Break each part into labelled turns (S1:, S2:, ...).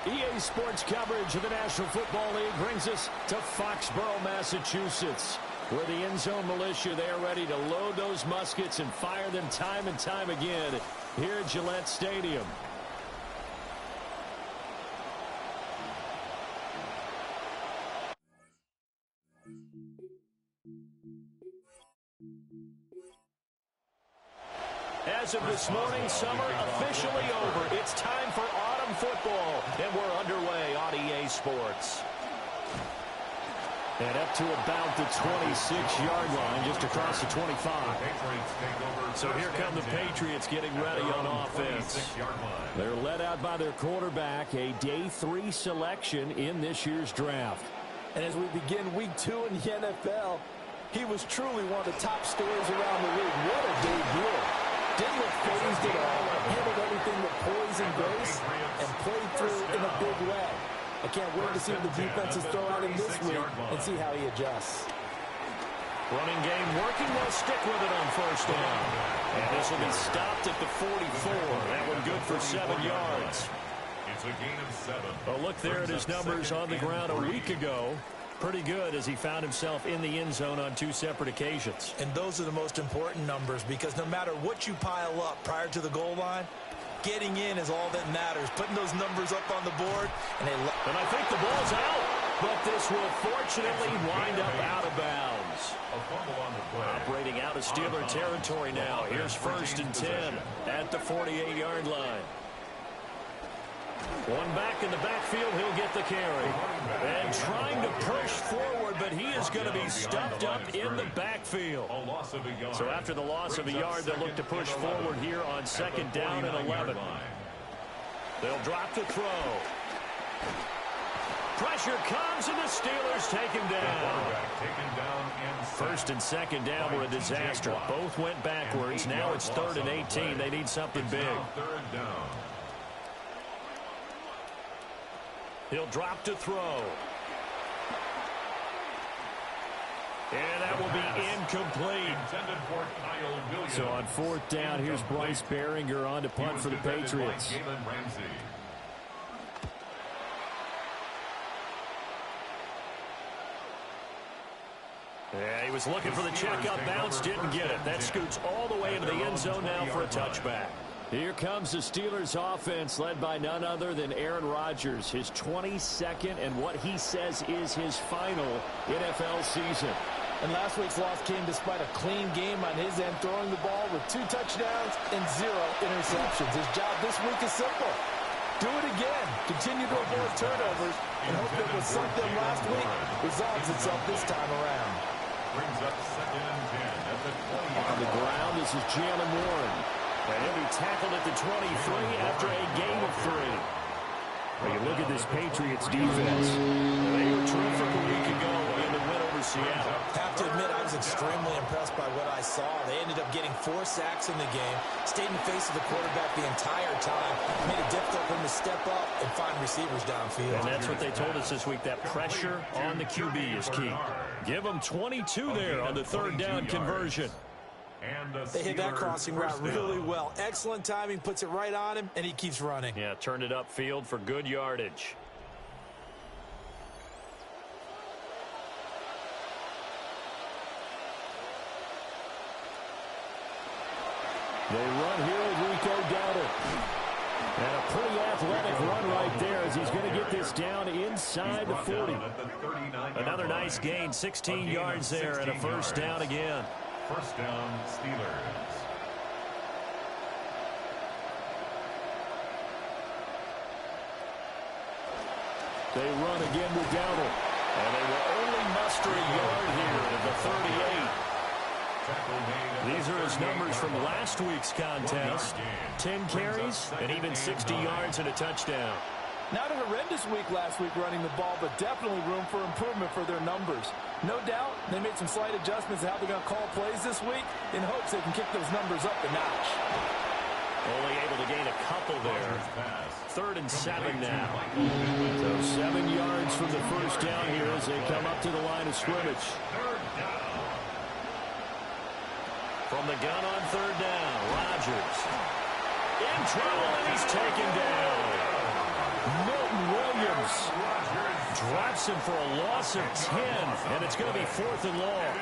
S1: EA Sports coverage of the National Football League brings us to Foxborough, Massachusetts, where the end zone militia, they are ready to load those muskets and fire them time and time again here at Gillette Stadium. As of this morning, summer officially over. It's time for autumn football, and we're underway on EA Sports. And up to about the 26-yard line, just across the 25. So here come the Patriots getting ready on offense. They're led out by their quarterback, a day 3 selection in this year's draft.
S2: And as we begin week 2 in the NFL, he was truly one of the top stories around the league. What a debut. Didn't look phased at all, handled everything with poise and grace, and played through in a big way. I can't wait to see what the defenses throw at him this week and see how he adjusts.
S1: Running game working. They'll stick with it on first down. And this will be stopped at the 44. That one good for 7 yards.
S3: It's a gain of 7.
S1: Oh, look there at his numbers on the ground a week ago. Pretty good as he found himself in the end zone on 2 separate occasions.
S2: And those are the most important numbers, because no matter what you pile up prior to the goal line, getting in is all that matters. Putting those numbers up on the board. And
S1: I think the ball's out, but this will fortunately wind up out of bounds.
S3: A fumble on the play.
S1: Operating out of Steeler territory now. Here's 1st and 10 at the 48-yard line. One back in the backfield, he'll get the carry. And trying to push forward, but he is going to be stuffed up in the backfield. So after the loss of a yard, they'll look to push forward here on 2nd down and 11. They'll drop the throw. Pressure comes, and the Steelers take him down. 1st and 2nd down were a disaster. Both went backwards. Now it's 3rd and 18. They need something big. He'll drop to throw. And that will be incomplete. So on 4th down, here's Bryce Behringer on to punt for the Patriots. Yeah, he was looking for the check-up bounce, didn't get it. That scoots all the way into the end zone now for a touchback. Here comes the Steelers offense, led by none other than Aaron Rodgers, his 22nd and what he says is his final NFL season.
S2: And last week's loss came despite a clean game on his end, throwing the ball with 2 touchdowns and 0 interceptions. His job this week is simple. Do it again. Continue to avoid turnovers and hope that what sunk them last week resolves itself this time around.
S3: Brings up 2nd and 10 at the 20.
S1: On the ground, this is Jalen Warren. And he'll be tackled at the 23 after a gain of 3. Well, you look at this Patriots defense. They
S2: extremely impressed by what I saw. They ended up getting 4 sacks in the game, stayed in the face of the quarterback the entire time, made it difficult for him to step up and find receivers downfield.
S1: And that's what they told us this week, that pressure on the QB is key. Give them 22 there on the third down conversion.
S2: They hit that crossing route really well. Excellent timing, puts it right on him, and he keeps running.
S1: Yeah, turned it upfield for good yardage. They run here with Rico Dowdle. And a pretty athletic run right there as he's going to get this down inside the 40. Another nice gain, 16 yards there and a first down again.
S3: First down, Steelers.
S1: They run again with Dowdle. And they will only muster a yard here at the 38. These are his numbers from last week's contest. 10 carries and even 60 yards and a touchdown.
S2: Not a horrendous week last week running the ball, but definitely room for improvement for their numbers. No doubt they made some slight adjustments to how they're going to call plays this week in hopes they can kick those numbers up a notch.
S1: Only able to gain a couple there. 3rd and 7 now. So 7 yards from the first down here as they come up to the line of scrimmage. From the gun on 3rd down, Rodgers in trouble, and he's taken down. Milton Williams drops him for a loss of 10, and it's going to be 4th and long.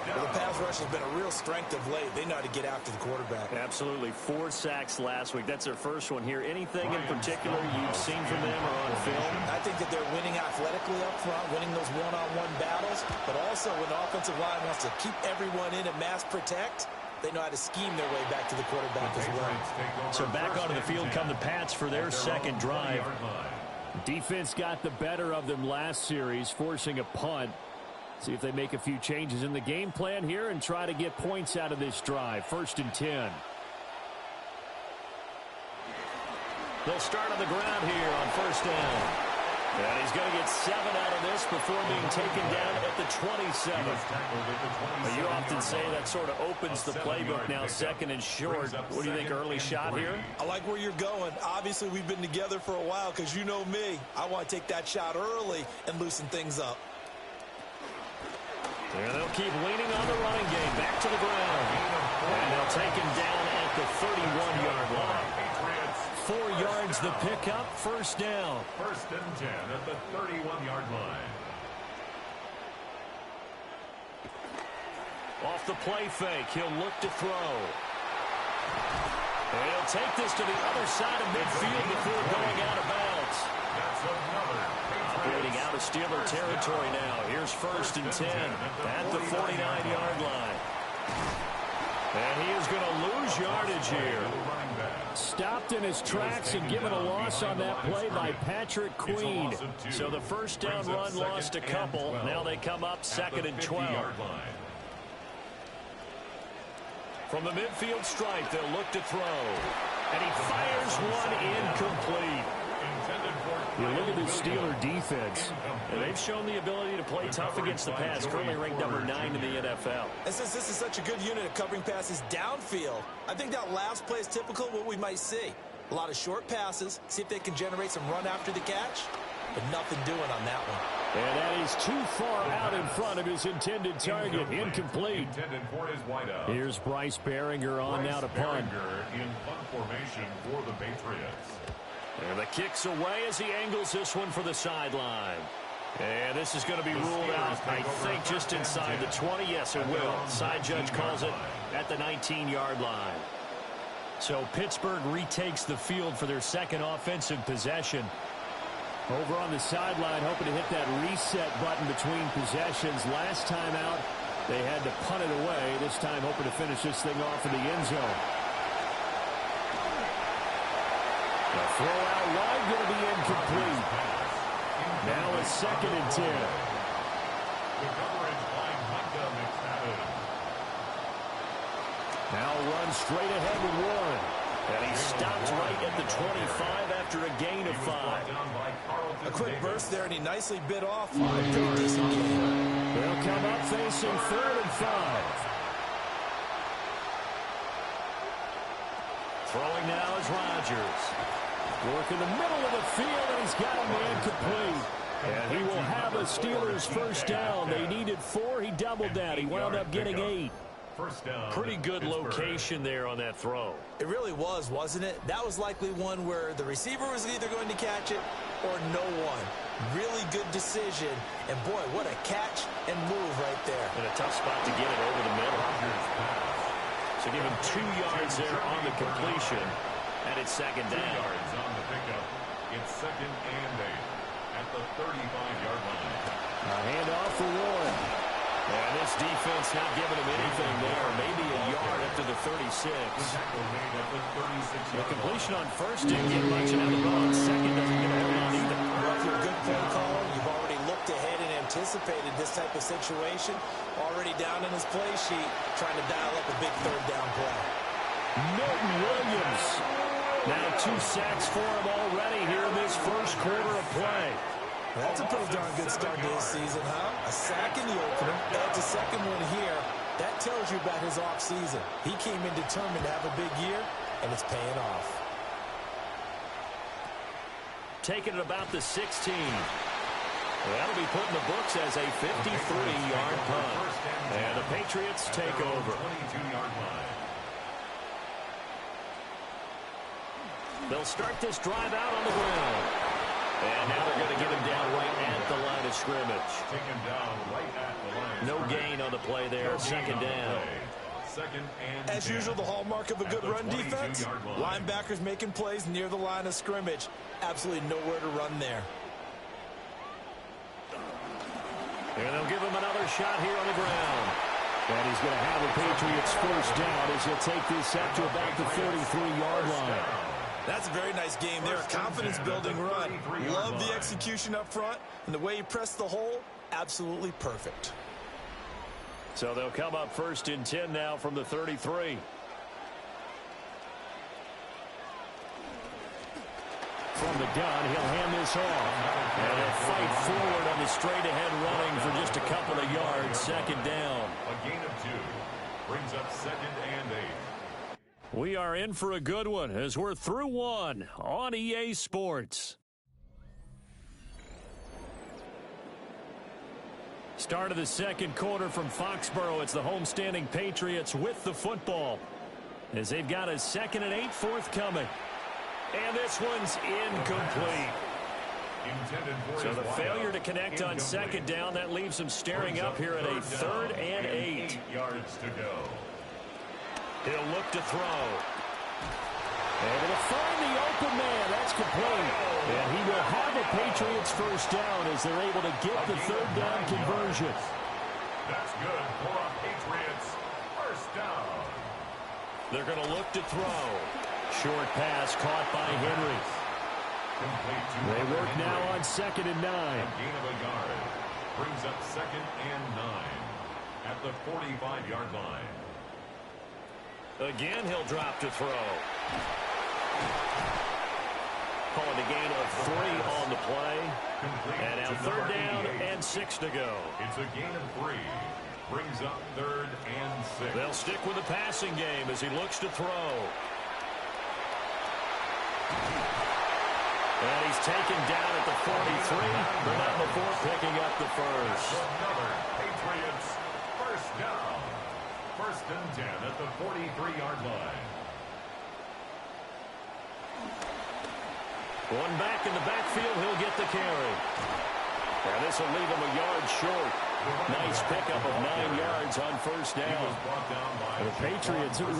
S2: Well, the pass rush has been a real strength of late. They know how to get after the quarterback.
S1: Absolutely. 4 sacks last week. That's their first one here. Anything in particular you've seen from them or on film?
S2: I think that they're winning athletically up front, winning those one-on-one battles, but also when the offensive line wants to keep everyone in and mass protect, they know how to scheme their way back to the quarterback as well.
S1: So back onto the field come the Pats for their second drive. Defense got the better of them last series, forcing a punt. See if they make a few changes in the game plan here and try to get points out of this drive. 1st and 10. They'll start on the ground here on 1st down. And he's going to get 7 out of this before being taken down at the 27. You often say that sort of opens the playbook now, 2nd and short. What do you think, early shot here?
S2: I like where you're going. Obviously, we've been together for a while because you know me. I want to take that shot early and loosen things up.
S1: And they'll keep leaning on the running game. Back to the ground. And they'll take him down at the 31-yard line. 4 yards the pickup. 1st down.
S3: 1st and 10 at the 31-yard line.
S1: Off the play fake. He'll look to throw. And he'll take this to the other side of midfield before going out of bounds.
S3: That's another.
S1: Operating out of Steeler territory now. Here's 1st and 10 at the 49-yard line. And he is going to lose yardage here. Stopped in his tracks and given a loss on that play by Patrick Queen. So the 1st down run lost a couple. Now they come up 2nd and 12. From the midfield stripe, they'll look to throw. And he fires one incomplete. You look at the Steeler defense, and they've shown the ability to play tough against the pass, currently ranked number 9 in the NFL.
S2: And since this is such a good unit of covering passes downfield, I think that last play is typical of what we might see. A lot of short passes, see if they can generate some run after the catch, but nothing doing on that one.
S1: And that is too far out in front of his intended target, incomplete. Here's Bryce Behringer on now to punt.
S3: In punt formation for the Patriots.
S1: And the kick's away as he angles this one for the sideline. And this is going to be ruled out, I think, just inside the 20. Yes, it will. Side judge calls it at the 19-yard line. So Pittsburgh retakes the field for their second offensive possession. Over on the sideline, hoping to hit that reset button between possessions. Last time out, they had to punt it away. This time, hoping to finish this thing off in the end zone. The throw out wide going to be incomplete. Now it's 2nd and 10.
S3: The coverage by Micah McFadden.
S1: Now run straight ahead with Warren. And he stopped right at the 25 after a gain of 5.
S2: A quick burst there, and he nicely bit off. A pretty decent game.
S1: They'll come up facing 3rd and 5. Throwing now is Rodgers. Work in the middle of the field, and he's got a man complete. And he will have a Steelers first down. They needed 4. He doubled that. He wound up getting 8. Pretty good location there on that throw.
S2: It really was, wasn't it? That was likely one where the receiver was either going to catch it or no one. Really good decision. And, boy, what a catch and move right there.
S1: And a tough spot to get it over the middle. So give him 2 yards there on the completion. And it's 2nd down.
S3: 2 yards on the pickup. It's 2nd and 8 at the 35-yard line.
S1: A handoff for Warren. And this defense not giving him anything there. Maybe a yard up to the 36. The completion on first didn't get much, and now the ball on second doesn't get a whole lot either.
S2: Well, if you're a good play caller, you've already looked ahead and anticipated this type of situation. Already down in his play sheet, trying to dial up a big 3rd down play.
S1: Milton Williams. Now 2 sacks for him already here in this first quarter of play.
S2: That's a pretty darn good start to his season, huh? A sack in the opener, adds a second one here. That tells you about his offseason. He came in determined to have a big year, and it's paying off.
S1: Taking it about the 16. That'll be put in the books as a 53-yard punt. And the Patriots take over.
S3: 22-yard line.
S1: They'll start this drive out on the ground. And now they're going to get him down right at the line of scrimmage.
S3: Take him down right at the line.
S1: No gain on the play there. 2nd down.
S3: 2nd and
S2: As usual, the hallmark of a good run defense, linebackers making plays near the line of scrimmage. Absolutely nowhere to run there.
S1: And they'll give him another shot here on the ground. And he's going to have the Patriots first down as he'll take this up to about the 43-yard line.
S2: That's a very nice game there. A confidence-building run. Love the execution up front. And the way he pressed the hole, absolutely perfect.
S1: So they'll come up 1st and 10 now from the 33. From the gun, he'll hand this off. And they'll fight forward on the straight-ahead running for just a couple of yards. 2nd down.
S3: A gain of 2 brings up 2nd and 8.
S1: We are in for a good one as we're through one on EA Sports. Start of the 2nd quarter from Foxborough. It's the homestanding Patriots with the football as they've got a 2nd and 8 forthcoming. And this one's incomplete. So the failure to connect on 2nd down, that leaves them staring up here at a 3rd and 8.
S3: 8 yards to go.
S1: He'll look to throw. Able to find the open man. That's complete. And he will have a Patriots first down as they're able to get the 3rd down conversion.
S3: That's good for a Patriots first down.
S1: They're going to look to throw. Short pass caught by Henry. They work now on 2nd and 9.
S3: A gain of a yard brings up 2nd and 9 at the 45-yard line.
S1: Again, he'll drop to throw. Calling a gain of 3 on the play. And now 3rd down and 6 to go.
S3: It's a gain of 3. Brings up 3rd and 6.
S1: They'll stick with the passing game as he looks to throw. And he's taken down at the 43, but not before picking up the first.
S3: Another Patriots first down. 1st and 10 at the 43-yard line.
S1: One back in the backfield, he'll get the carry. And this will leave him a yard short. Nice pickup of 9 yards on first down. The Patriots 1-0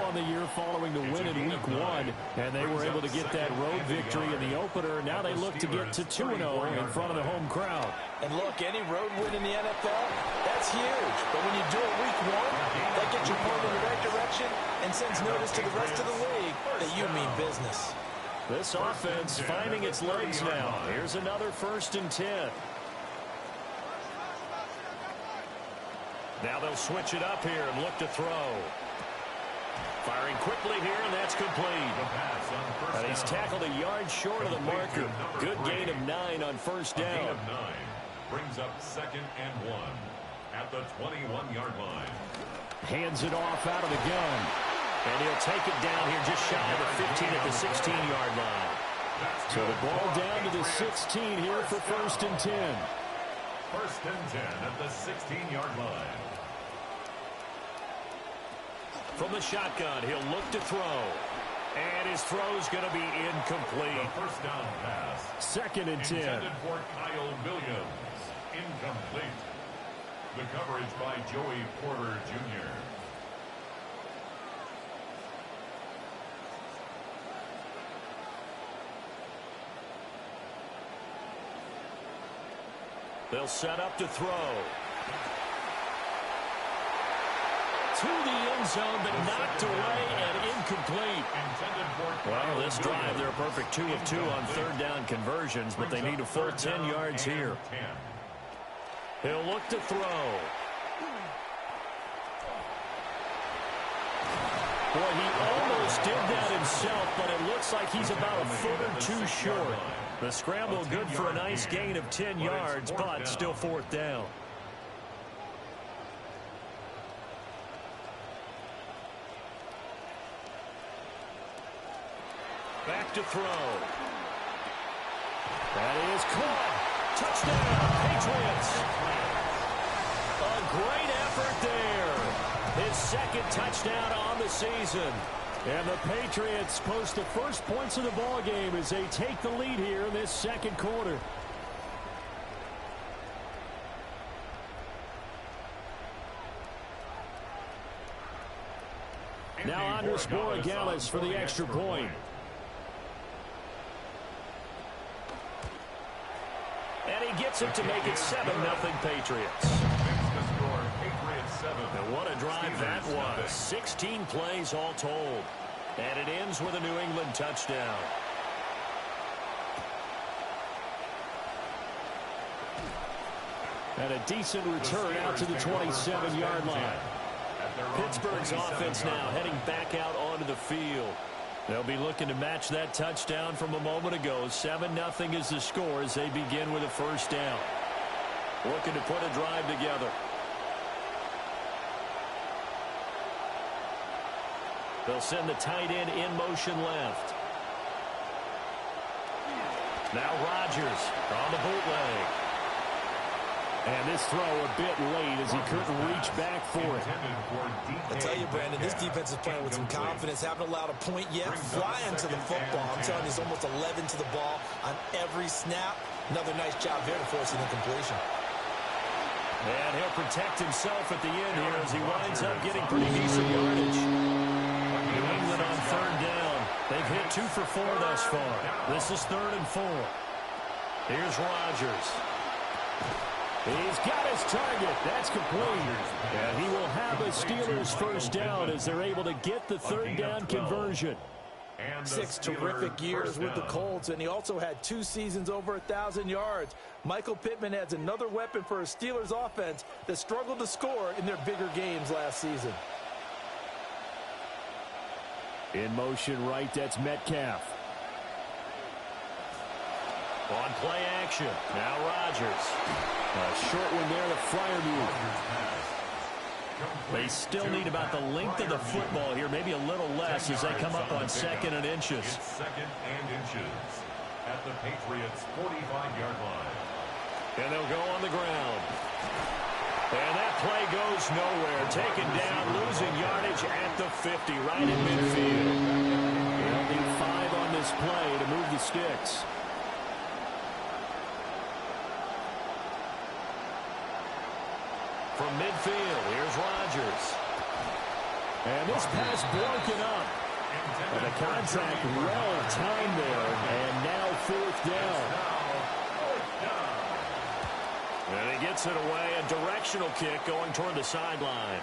S1: on the year following the win in Week 1, and they were able to get that road victory in the opener. Now they look to get to 2-0 in front of the home crowd.
S2: And look, any road win in the NFL, that's huge. But when you do it Week 1, that gets you pointed in the right direction and sends notice to the rest of the league that you mean business.
S1: This offense finding its legs now. Here's another 1st and 10. Now they'll switch it up here and look to throw. Firing quickly here, and that's complete. And he's tackled a yard short of the marker. Good gain of 9 on first down.
S3: Gain of 9 brings up 2nd and 1 at the 21-yard line.
S1: Hands it off out of the gun. And he'll take it down here just shy of the 15 at the 16-yard line. So the ball down to the 16 here for 1st and 10.
S3: 1st and 10 at the 16-yard line.
S1: From the shotgun, he'll look to throw. And his throw's going to be incomplete.
S3: The first down pass.
S1: 2nd and 10.
S3: Intended for Kyle Williams. Incomplete. The coverage by Joey Porter Jr.
S1: They'll set up to throw. To the end zone, but knocked away and incomplete. Well, this drive, they're a perfect 2 of 2 on 3rd down conversions, but they need a full 10 yards here. He'll look to throw. Boy, he almost did that himself, but it looks like he's about a foot or two short. The scramble good for a nice gain of 10 yards, but still 4th down. Back to throw. That is caught. Touchdown, Patriots. A great effort there. His 2nd touchdown on the season. And the Patriots post the first points of the ball game as they take the lead here in this 2nd quarter. Now Andres Borregales for the extra point. And he gets it to make it 7-0 Patriots. And what a drive that was. 16 plays all told. And it ends with a New England touchdown. And a decent return out to the 27-yard line. Pittsburgh's offense now heading back out onto the field. They'll be looking to match that touchdown from a moment ago. 7-0 is the score as they begin with a first down. Looking to put a drive together. They'll send the tight end in motion left. Now Rodgers on the bootleg. And this throw a bit late as he couldn't reach back for it.
S2: I tell you, Brandon, this defense is playing with some confidence. Haven't allowed a point yet. Flying to the football. I'm telling you, it's almost 11 to the ball on every snap. Another nice job there to force an incompletion.
S1: And he'll protect himself at the end here as he winds up getting pretty decent yardage. New England on 3rd down. They've hit 2 for 4 thus far. This is 3rd and 4. Here's Rodgers. He's got his target. That's complete. And he will have a Steelers first down as they're able to get the 3rd down conversion.
S2: 6 terrific years with the Colts, and he also had 2 seasons over 1,000 yards. Michael Pittman adds another weapon for a Steelers offense that struggled to score in their bigger games last season.
S1: In motion right, that's Metcalf. On play action, now Rodgers. A short one there to Freiermuth. They still need about the length of the football here, maybe a little less as they come up on 2nd and inches.
S3: It's 2nd and inches at the Patriots' 45-yard line.
S1: And they'll go on the ground. And that play goes nowhere. Taken down, losing yardage at the 50, right in midfield. They'll need 5 on this play to move the sticks. From midfield, here's Rodgers. And this pass broken up. And the contact well timed there. And now 4th down. And he gets it away. A directional kick going toward the sideline.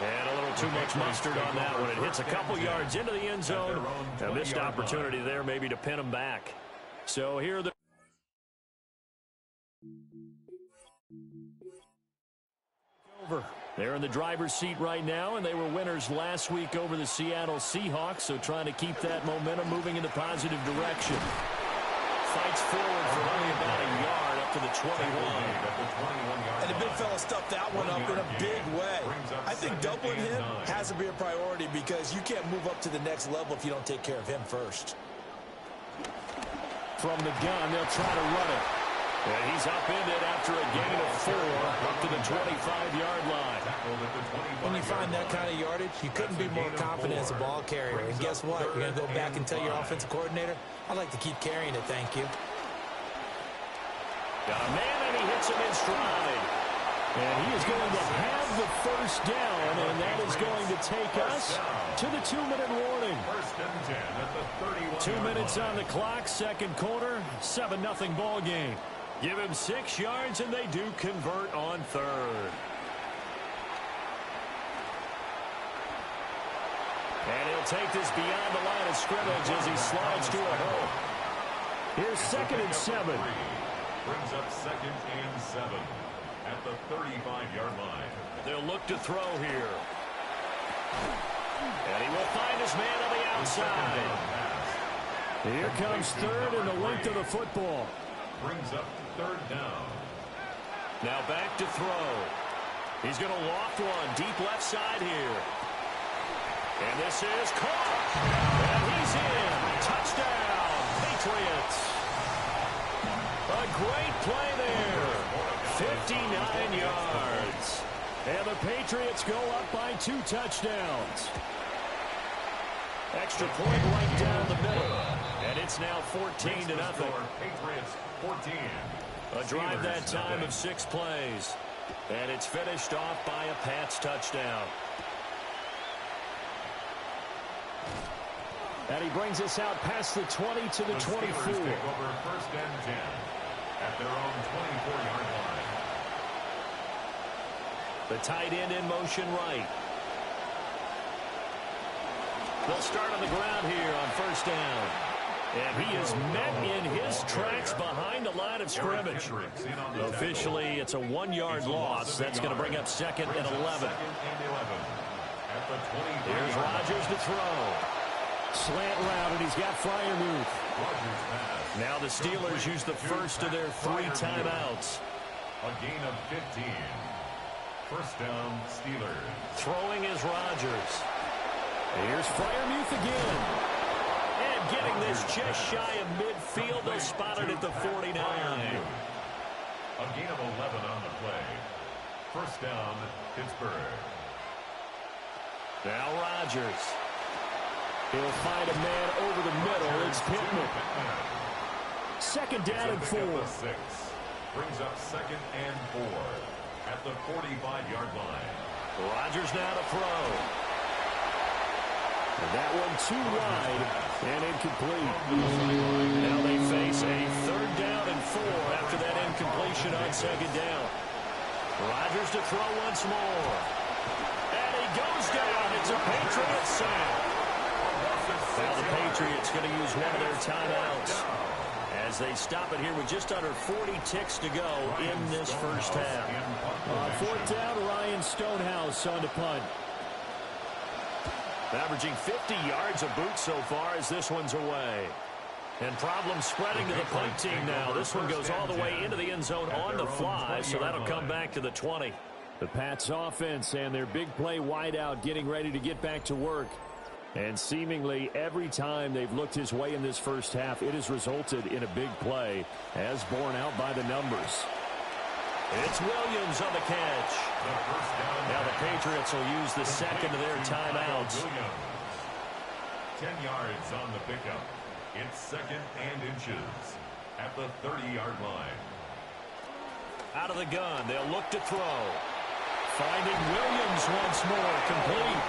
S1: And a little too much mustard on that one. It hits a couple yards into the end zone. A missed opportunity there maybe to pin him back. So here are the They're in the driver's seat right now, and they were winners last week over the Seattle Seahawks, so trying to keep that momentum moving in the positive direction. Fights forward for only about a yard up to the 21.
S2: And the big fella stuffed that one up in a big way. I think doubling him has to be a priority because you can't move up to the next level if you don't take care of him first.
S1: From the gun, they'll try to run it. And he's upended after a gain of 4 up to the 25-yard line.
S2: When you find that kind of yardage, you couldn't be more confident as a ball carrier. And guess what? You're going to go back and tell your offensive coordinator, I'd like to keep carrying it, thank you.
S1: Got a man, and he hits him in stride. And he is going to have the first down, and that is going to take us to the 2-minute warning. 2 minutes on the clock, second quarter, 7-0 ball game. Give him 6 yards, and they do convert on third. And he'll take this beyond the line of scrimmage as he slides to a hole. Here's 2nd and 7.
S3: Brings up 2nd and 7 at the 35-yard line.
S1: They'll look to throw here. And he will find his man on the outside. Here comes third and the length of the football.
S3: Brings up 3rd down.
S1: Now back to throw. He's going to loft one deep left side here. And this is caught. And he's in. Touchdown, Patriots. A great play there. 59 yards. And the Patriots go up by 2 touchdowns. Extra point right down the middle. And it's now 14-0.
S3: Patriots 14.
S1: A drive that time of 6 plays. And it's finished off by a Pats touchdown. And he brings us out past the 20 to the 24.
S3: Take over 1st and 10 at their own 24-yard line.
S1: The tight end in motion right. They'll start on the ground here on 1st down. And he is met in his tracks behind the line of scrimmage. Officially, it's a 1-yard loss. That's going to bring up 2nd and 11. Here's Rodgers to throw. Slant route, and he's got Freiermuth. Now the Steelers use the first of their 3 timeouts.
S3: A gain of 15. 1st down, Steelers.
S1: Throwing is Rodgers. Here's Freiermuth again. And getting this just shy of midfield. They'll spot it at the 49.
S3: A gain of 11 on the play. 1st down, Pittsburgh.
S1: Now Rodgers. He'll find a man over the middle. It's Pittman. 2nd down and 4.
S3: Brings up 2nd and 4 at the 45-yard line.
S1: Rodgers now to throw. And that one too wide and incomplete. Now they face a 3rd down and 4 after that incompletion on 2nd down. Rodgers to throw once more. And he goes down. It's a Patriots sack. Now the Patriots going to use one of their timeouts as they stop it here with just under 40 ticks to go in this first half. On 4th down, Ryan Stonehouse on to punt. Averaging 50 yards a boot so far as this one's away. And problems spreading to the punt team now. This one goes all the way into the end zone on the fly, so that'll come back to the 20. The Pats offense and their big play wideout getting ready to get back to work. And seemingly every time they've looked his way in this first half, it has resulted in a big play, as borne out by the numbers. It's Williams on the catch. Now the Patriots will use the second of their timeouts.
S3: 10 yards on the pickup. It's 2nd and inches at the 30-yard line.
S1: Out of the gun, they'll look to throw. Finding Williams once more, complete.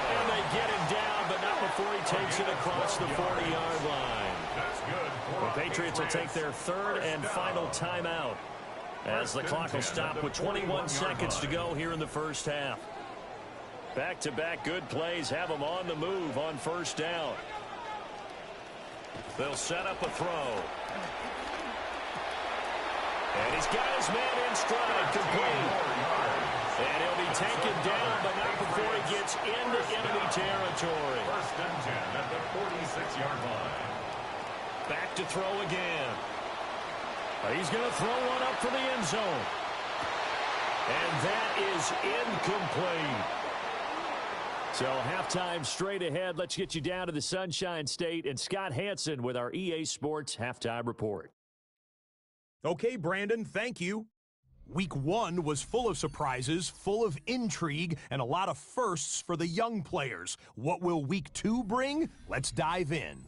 S1: And they get him down, but not before he takes it across the 40-yard line.
S3: That's good.
S1: The Patriots will take their 3rd and final timeout as the clock will stop with 21 seconds to go here in the first half. Back-to-back good plays have them on the move on 1st down. They'll set up a throw. And he's got his man in stride, complete. And he'll be taken down, but not before he gets into enemy territory.
S3: 1st and 10 at the 46-yard line.
S1: Back to throw again. He's going to throw one up for the end zone. And that is incomplete. So halftime straight ahead. Let's get you down to the Sunshine State and Scott Hansen with our EA Sports Halftime Report.
S4: Okay, Brandon, thank you. Week 1 was full of surprises, full of intrigue, and a lot of firsts for the young players. What will Week 2 bring? Let's dive in.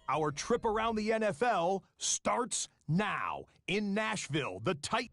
S4: Our trip around the NFL starts now in Nashville. The Titans.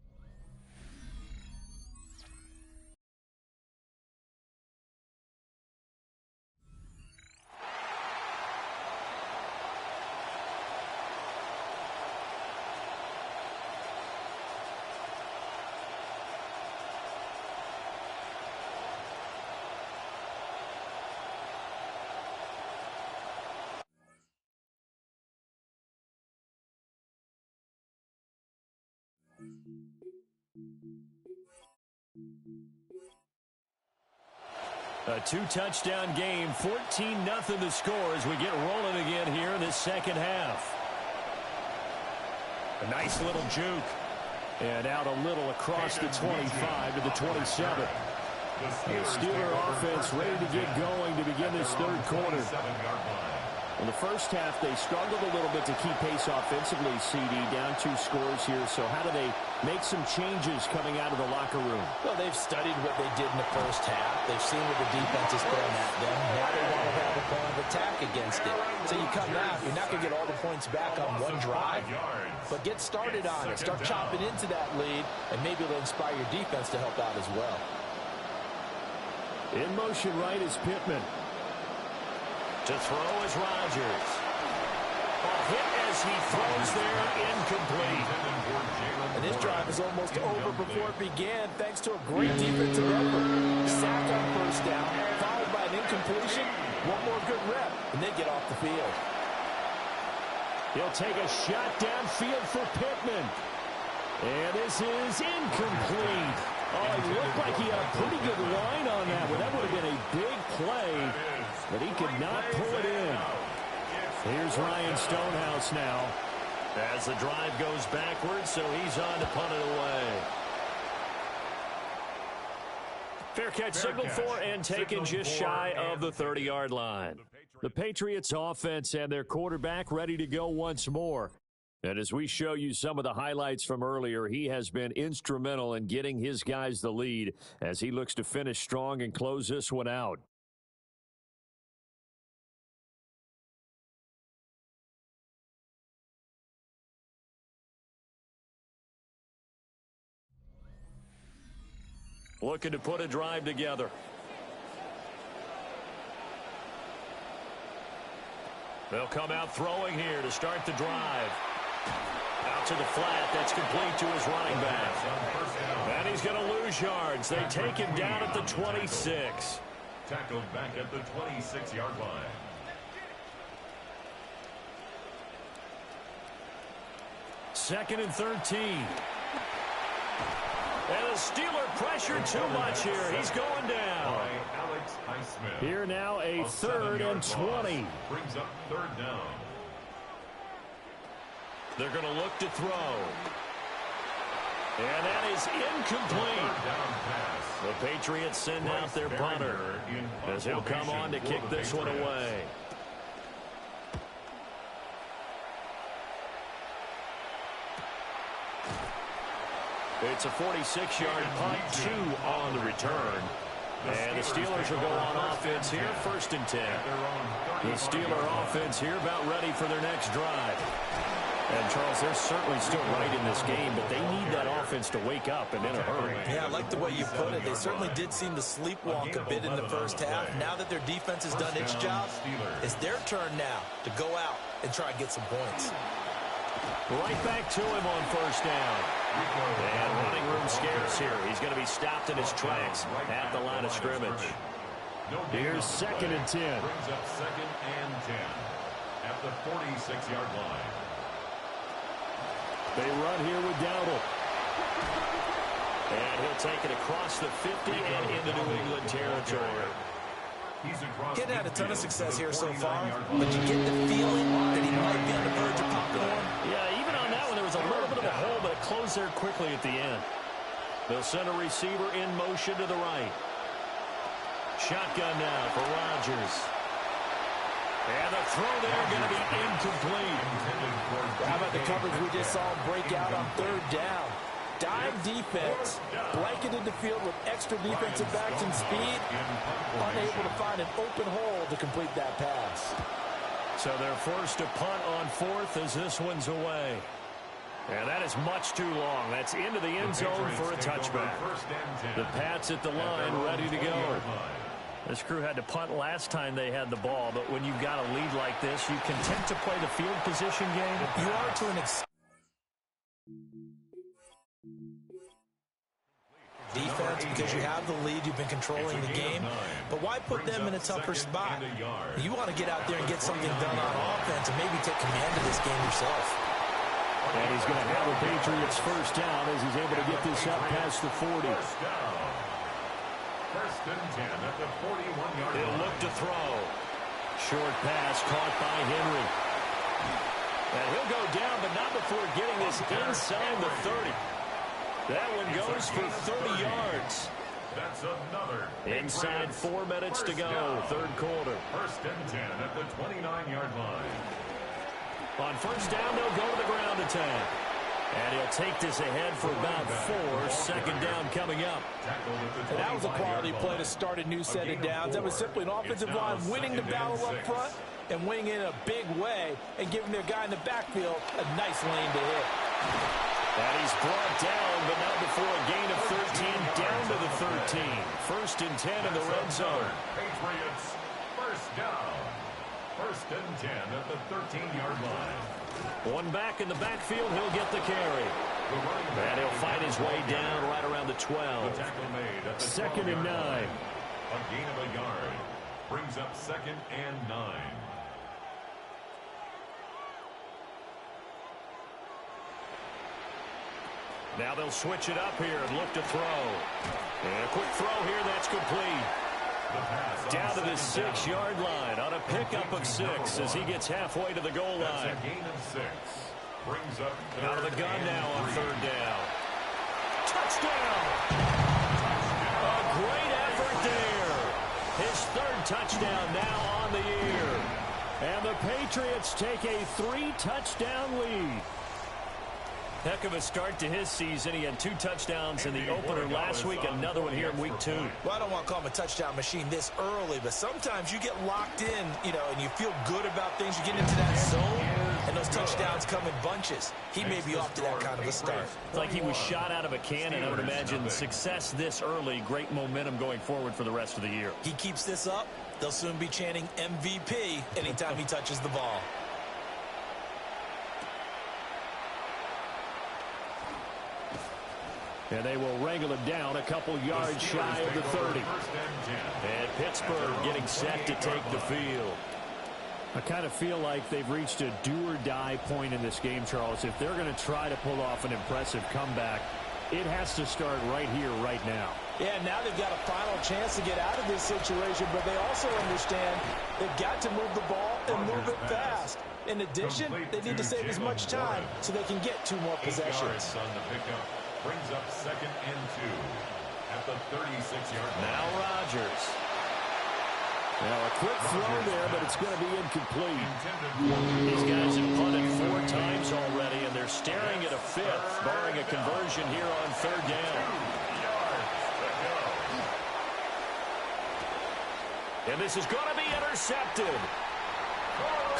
S1: A 2-touchdown game, 14-0 the score as we get rolling again here in this second half. A nice little juke. And out a little across the 25 to the 27. The Steeler offense ready to get going to begin this third quarter. In the first half, they struggled a little bit to keep pace offensively, CD, down 2 scores here. So how do they make some changes coming out of the locker room?
S2: Well, they've studied what they did in the first half. They've seen what the defense is throwing at them. Now they want to have a plan of attack against it. So you come out, you're not going to get all the points back on one drive, but get started on it. Start chopping into that lead, and maybe it'll inspire your defense to help out as well.
S1: In motion right is Pittman. To throw is Rodgers. A hit as he throws there, incomplete.
S2: And this drive is almost over before it began, thanks to a great defensive effort. Sack on first down, followed by an incompletion. One more good rep, and they get off the field.
S1: He'll take a shot downfield for Pittman. And this is incomplete. Oh, it looked like he had a pretty good line on that one. That would have been a big play, but he could not pull it in. Here's Ryan Stonehouse now as the drive goes backwards, so he's on to punt it away. Fair catch signaled for and taken just shy of the 30-yard line. The Patriots offense and their quarterback ready to go once more. And as we show you some of the highlights from earlier, he has been instrumental in getting his guys the lead as he looks to finish strong and close this one out. Looking to put a drive together. They'll come out throwing here to start the drive. Out to the flat. That's complete to his running back. And he's going to lose yards. They take him down at the 26.
S3: Tackled back at the 26-yard line.
S1: Second and 13. And the Steeler pressure too much here. He's going down. Here now a third and 20.
S3: Brings up third down.
S1: They're going to look to throw. And that is incomplete. The Patriots send out their punter as he'll come on to kick this one away. It's a 46-yard punt, 2 on the return. And the Steelers will go on offense here, 1st and 10. The Steeler offense here about ready for their next drive. And, Charles, they're certainly still right in this game, but they need that offense to wake up and in a hurry.
S2: Yeah, I like the way you put it. They certainly did seem to sleepwalk a bit in the first half. Now that their defense has done its job, it's their turn now to go out and try and get some points.
S1: Right back to him on 1st down. And running room scarce here. He's going to be stopped in his tracks at the line of scrimmage. Here's 2nd and 10.
S3: Brings up 2nd and 10 at the 46-yard line.
S1: They run here with Dowdle. And he'll take it across the 50 and into New England territory.
S2: Getting had a ton of success here so far, but you get the feeling that he might be on the verge of popping one.
S1: Yeah, even on that one, there was a little bit of a hole, but it closed there quickly at the end. They'll send a receiver in motion to the right. Shotgun now for Rodgers. And the throw there going to be incomplete.
S2: How about the coverage we just saw break out on third down? Dime defense, blanketed the field with extra defensive backs and speed, unable to find an open hole to complete that pass.
S1: So they're forced to punt on fourth as this one's away. And that is much too long. That's into the end zone for a touchback. The Pats at the line, ready to go. This crew had to punt last time they had the ball, but when you've got a lead like this, you content to play the field position game?
S2: You are to an extent. Defense, because you have the lead, you've been controlling the game, but why put them in a tougher spot? You want to get out there and get something done on offense and maybe take command of this game yourself.
S1: And he's going to have the Patriots first down as he's able to get this up past the 40.
S3: First and 10 at the 41-yard line.
S1: He'll look to throw. Short pass caught by Henry. And he'll go down, but not before getting this inside the 30. That one goes for 30 yards.
S3: That's another.
S1: Inside 4 minutes to go, third quarter.
S3: First and 10 at the 29-yard line.
S1: On first down, they'll go to the ground attack. And he'll take this ahead for about 4. Second down coming up.
S2: And that was a quality play to start a new set of downs. That was simply an offensive line winning the battle up front and winning in a big way and giving their guy in the backfield a nice lane to hit.
S1: And he's brought down, but not before a gain of 13, down to the 13. First and 10 in the red zone.
S3: Patriots, first down. First and 10 at the 13-yard line.
S1: One back in the backfield, he'll get the carry. And he'll fight his way down right around the 12.
S3: The tackle made at the
S1: Second and 9.
S3: A gain of a yard. Brings up second and 9.
S1: Now they'll switch it up here and look to throw. And a quick throw here, that's complete. Down to the 6-yard line on a pickup of 6 as he gets halfway to the goal line.
S3: A gain of 6. Brings up
S1: Out of the gun now on third down. Touchdown! A great effort there. His third touchdown now on the year. And the Patriots take a 3-touchdown lead. Heck of a start to his season. He had 2 touchdowns in the opener last week, another one here in week 2.
S2: Well, I don't want to call him a touchdown machine this early, but sometimes you get locked in, and you feel good about things. You get into that zone, and those touchdowns come in bunches. He may be off to that kind of a start.
S1: It's like he was shot out of a cannon. I would imagine success this early, great momentum going forward for the rest of the year.
S2: He keeps this up, they'll soon be chanting MVP anytime he touches the ball.
S1: And they will wrangle it down a couple yards shy of the 30. And Pittsburgh getting set to take the field. I kind of feel like they've reached a do-or-die point in this game, Charles. If they're going to try to pull off an impressive comeback, it has to start right here, right now.
S2: Yeah, now they've got a final chance to get out of this situation, but they also understand they've got to move the ball and move it fast. In addition, they need to save as much time so they can get 2 more possessions.
S3: Brings up second and 2 at the 36-yard line.
S1: Now Rodgers. Now a quick throw there, but it's going to be incomplete. These guys have punted 4 times already, and they're staring at a 5th, barring a conversion here on third down. And this is going to be intercepted.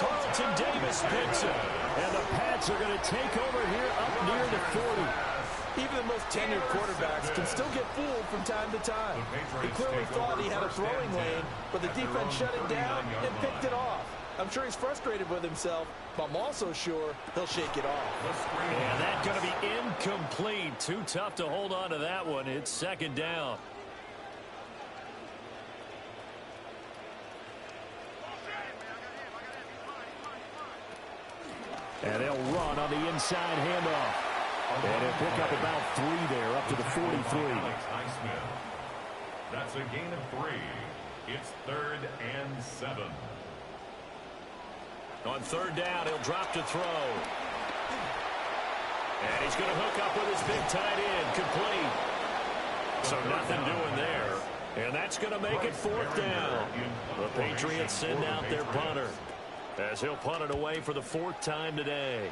S1: Carlton Davis picks it. And the Pats are going to take over here up near the 40.
S2: Even the most tenured quarterbacks can still get fooled from time to time. He clearly thought he had a throwing lane, but the defense shut it down and picked it off. I'm sure he's frustrated with himself, but I'm also sure he'll shake it off.
S1: And that's going to be incomplete. Too tough to hold on to that one. It's second down. And they'll run on the inside handoff. And he'll pick up about 3 there, up to the 43.
S3: That's a gain of 3. It's third and 7.
S1: On third down, he'll drop to throw. And he's going to hook up with his big tight end, complete. So nothing doing there. And that's going to make it 4th down. The Patriots send out their punter as he'll punt it away for the 4th time today.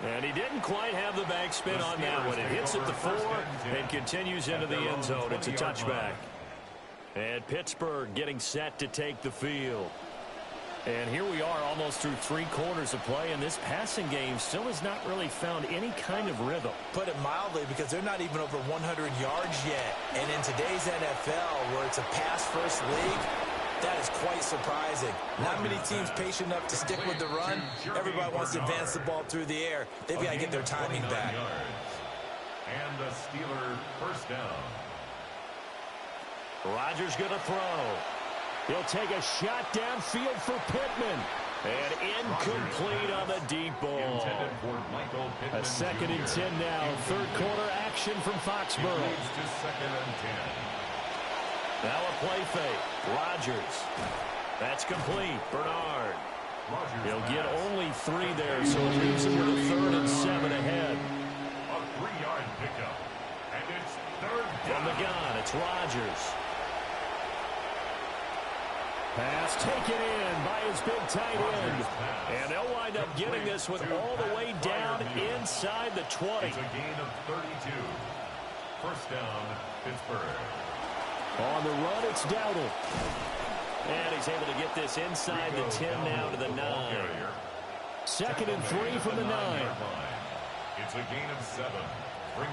S1: And he didn't quite have the backspin on that one. It hits at the 4 and continues into the end zone. It's a touchback. And Pittsburgh getting set to take the field. And here we are almost through 3 quarters of play, and this passing game still has not really found any kind of rhythm.
S2: Put it mildly, because they're not even over 100 yards yet. And in today's NFL, where it's a pass-first league, that is quite surprising. Not many teams patient enough to stick with the run. Everybody wants to advance the ball through the air. They've got to get their timing back.
S3: And the Steeler 1st down.
S1: Rodgers going to throw. He'll take a shot downfield for Pittman. And incomplete on the deep ball. A 2nd and 10 now. 3rd quarter action from Foxborough. Now a play fake. Rodgers. That's complete. Bernard. He'll get only 3 there, so it leaves him with a 3rd and 7 ahead.
S3: A 3-yard pickup. And it's 3rd down.
S1: From the gun, it's Rodgers. Pass taken in by his big tight end. And they'll wind up getting this one all the way down inside the 20.
S3: It's a gain of 32. 1st down, Pittsburgh.
S1: On the run, it's Dowdle. And he's able to get this inside the 10 now to the 9. 2nd and 3 from the 9.
S3: It's a gain of 7.